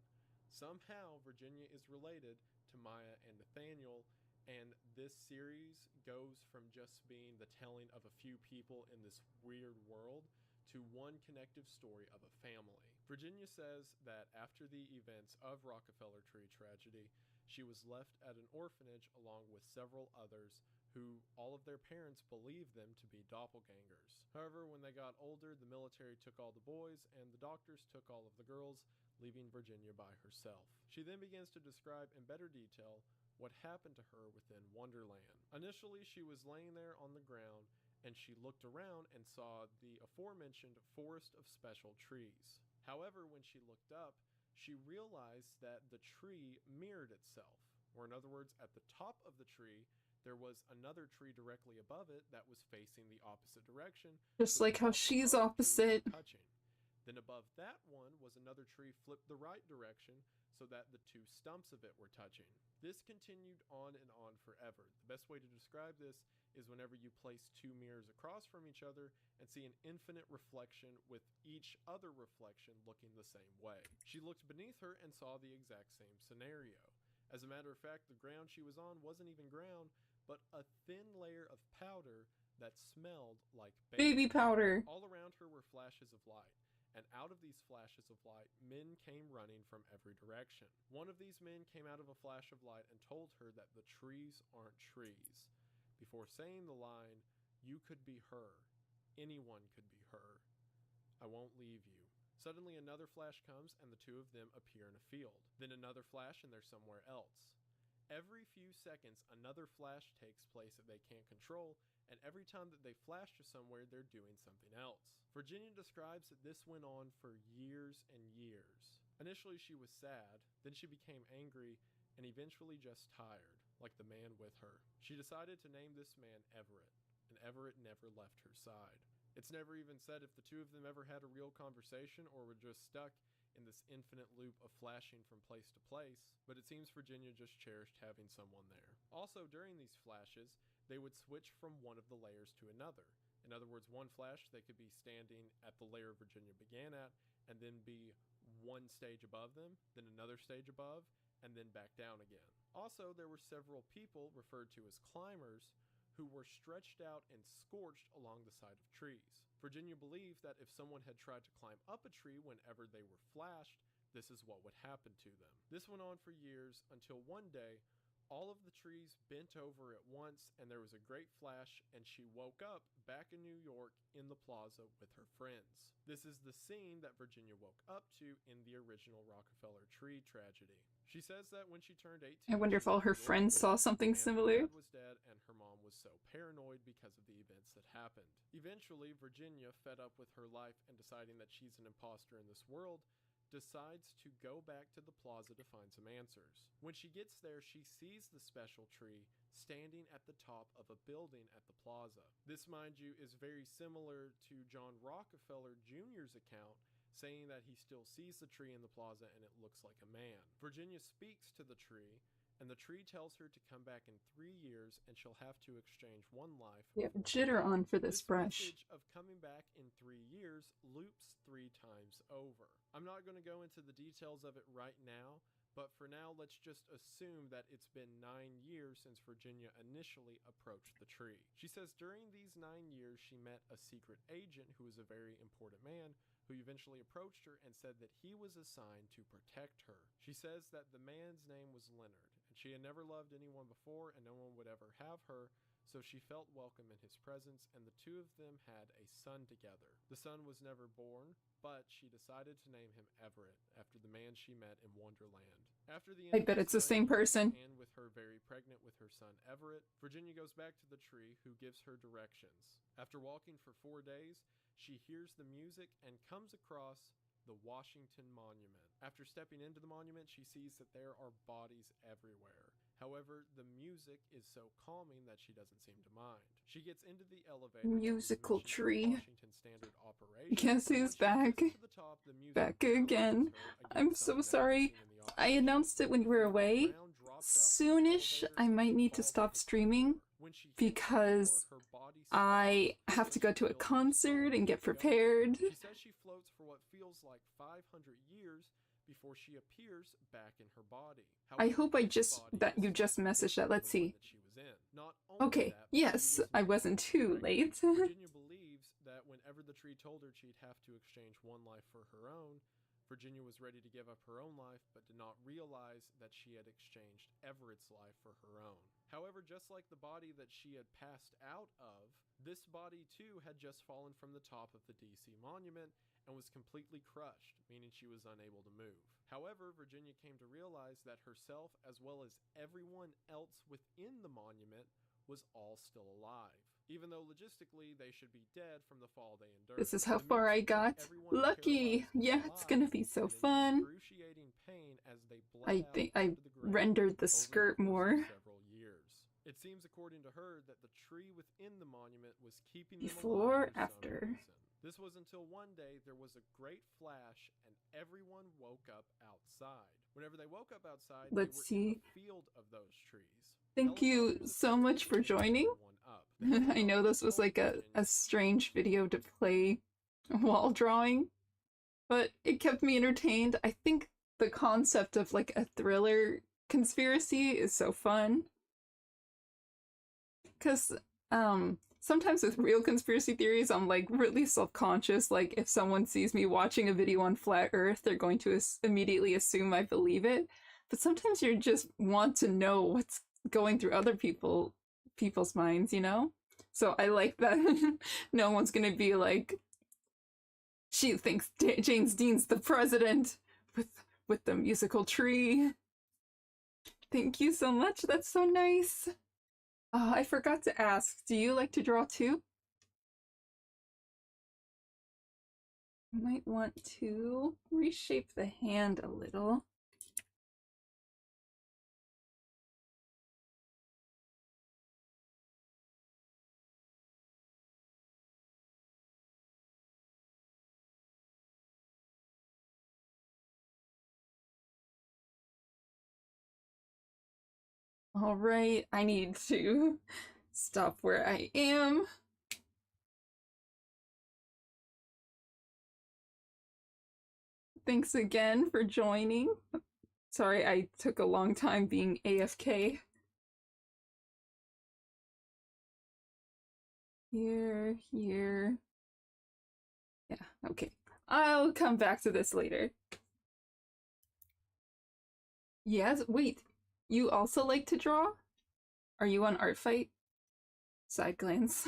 Somehow Virginia is related to Maya and Nathaniel, and this series goes from just being the telling of a few people in this weird world to one connective story of a family. Virginia says that after the events of Rockefeller Tree tragedy, she was left at an orphanage along with several others who all of their parents believed them to be doppelgangers. However, when they got older, the military took all the boys and the doctors took all of the girls, leaving Virginia by herself. She then begins to describe in better detail what happened to her within Wonderland. Initially, she was laying there on the ground and she looked around and saw the aforementioned forest of special trees. However, when she looked up, she realized that the tree mirrored itself, or in other words, at the top of the tree, there was another tree directly above it that was facing the opposite direction. Just like how she's opposite. Touching. Then above that one was another tree flipped the right direction so that the two stumps of it were touching. This continued on and on forever. The best way to describe this is whenever you place two mirrors across from each other and see an infinite reflection with each other reflection looking the same way. She looked beneath her and saw the exact same scenario. As a matter of fact, the ground she was on wasn't even ground, but a thin layer of powder that smelled like baby powder. All around her were flashes of light, and out of these flashes of light, men came running from every direction. One of these men came out of a flash of light and told her that the trees aren't trees. Before saying the line, "You could be her. Anyone could be her. I won't leave you." Suddenly another flash comes and the two of them appear in a field. Then another flash and they're somewhere else. Every few seconds, another flash takes place that they can't control, and every time that they flash to somewhere, they're doing something else. Virginia describes that this went on for years and years. Initially, she was sad, then she became angry, and eventually just tired, like the man with her. She decided to name this man Everett, and Everett never left her side. It's never even said if the two of them ever had a real conversation or were just stuck in this infinite loop of flashing from place to place, but it seems Virginia just cherished having someone there. Also, during these flashes, they would switch from one of the layers to another. In other words, one flash, they could be standing at the layer Virginia began at, and then be one stage above them, then another stage above, and then back down again. Also, there were several people, referred to as climbers, who were stretched out and scorched along the side of trees. Virginia believed that if someone had tried to climb up a tree whenever they were flashed, this is what would happen to them. This went on for years until one day, all of the trees bent over at once and there was a great flash and she woke up back in New York in the plaza with her friends. This is the scene that Virginia woke up to in the original Rockefeller Tree tragedy. She says that when she turned 18, I wonder if all her friends saw something similar. Her dad was dead and her mom was so paranoid because of the events that happened. Eventually, Virginia, fed up with her life and deciding that she's an imposter in this world, decides to go back to the plaza to find some answers. When she gets there, she sees the special tree standing at the top of a building at the plaza. This, mind you, is very similar to John Rockefeller Jr.'s account, saying that he still sees the tree in the plaza and it looks like a man. Virginia speaks to the tree, and the tree tells her to come back in 3 years and she'll have to exchange one life. We have jitter on for this brush. Message of coming back in 3 years loops 3 times over. I'm not going to go into the details of it right now, but for now, let's just assume that it's been 9 years since Virginia initially approached the tree. She says during these 9 years, she met a secret agent who was a very important man who eventually approached her and said that he was assigned to protect her. She says that the man's name was Leonard, and she had never loved anyone before and no one would ever have her, so she felt welcome in his presence, and the two of them had a son together. The son was never born, but she decided to name him Everett after the man she met in Wonderland. After the end I bet it's the same person. And with her very pregnant with her son Everett, Virginia goes back to the tree, who gives her directions. After walking for 4 days, she hears the music and comes across the Washington Monument. After stepping into the monument, she sees that there are bodies everywhere. However, the music is so calming that she doesn't seem to mind. She gets into the elevator. Musical tree. Washington Standard operation. Guess who's back? Top, back again. I'm so sorry. I announced it when we were away. Soonish, I might need to stop streaming because I have to go to a concert and get prepared. She says she floats for what feels like 500 years before she appears back in her body. I hope that you just messaged that. Let's see. Okay, yes, I wasn't too late. Virginia believes that whenever the tree told her she'd have to exchange one life for her own, Virginia was ready to give up her own life, but did not realize that she had exchanged Everett's life for her own. However, just like the body that she had passed out of, this body too had just fallen from the top of the DC monument and was completely crushed, meaning she was unable to move. However, Virginia came to realize that herself, as well as everyone else within the monument, was all still alive, even though logistically they should be dead from the fall they endured. This is how far I got. Lucky! Yeah, it's gonna be so fun. I think I rendered the skirt more. It seems, according to her, that the tree within the monument was keeping before, after. This was until one day there was a great flash and everyone woke up outside. Whenever they woke up outside, let's they were see. in a field of those trees. Thank you so much for joining. I know this was like a strange video to play while drawing, but it kept me entertained. I think the concept of like a thriller conspiracy is so fun. Because sometimes with real conspiracy theories, I'm like really self-conscious. Like if someone sees me watching a video on flat earth, they're going to immediately assume I believe it. But sometimes you just want to know what's going through other people's minds, you know? So I like that no one's gonna be like, she thinks James Dean's the president with the musical tree. Thank you so much, that's so nice. Oh, I forgot to ask, do you like to draw too? You might want to reshape the hand a little. All right, I need to stop where I am. Thanks again for joining. Sorry, I took a long time being AFK. Here. Yeah, okay. I'll come back to this later. Yes, wait. You also like to draw? Are you on ArtFight? Side glance.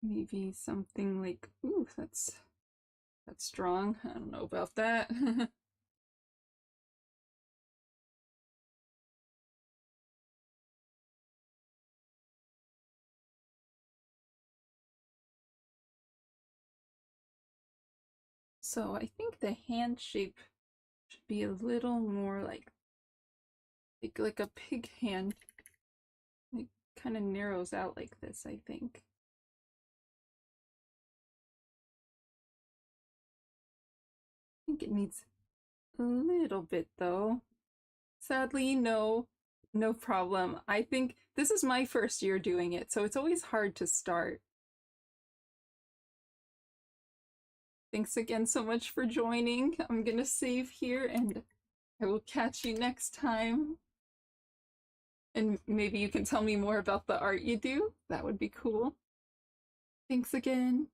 Maybe something like, ooh, that's strong. I don't know about that. So I think the hand shape should be a little more like a pig hand. It kind of narrows out like this, I think. I think it needs a little bit though. Sadly, no, no problem. I think this is my first year doing it, so it's always hard to start. Thanks again so much for joining. I'm gonna save here and I will catch you next time. And maybe you can tell me more about the art you do. That would be cool. Thanks again.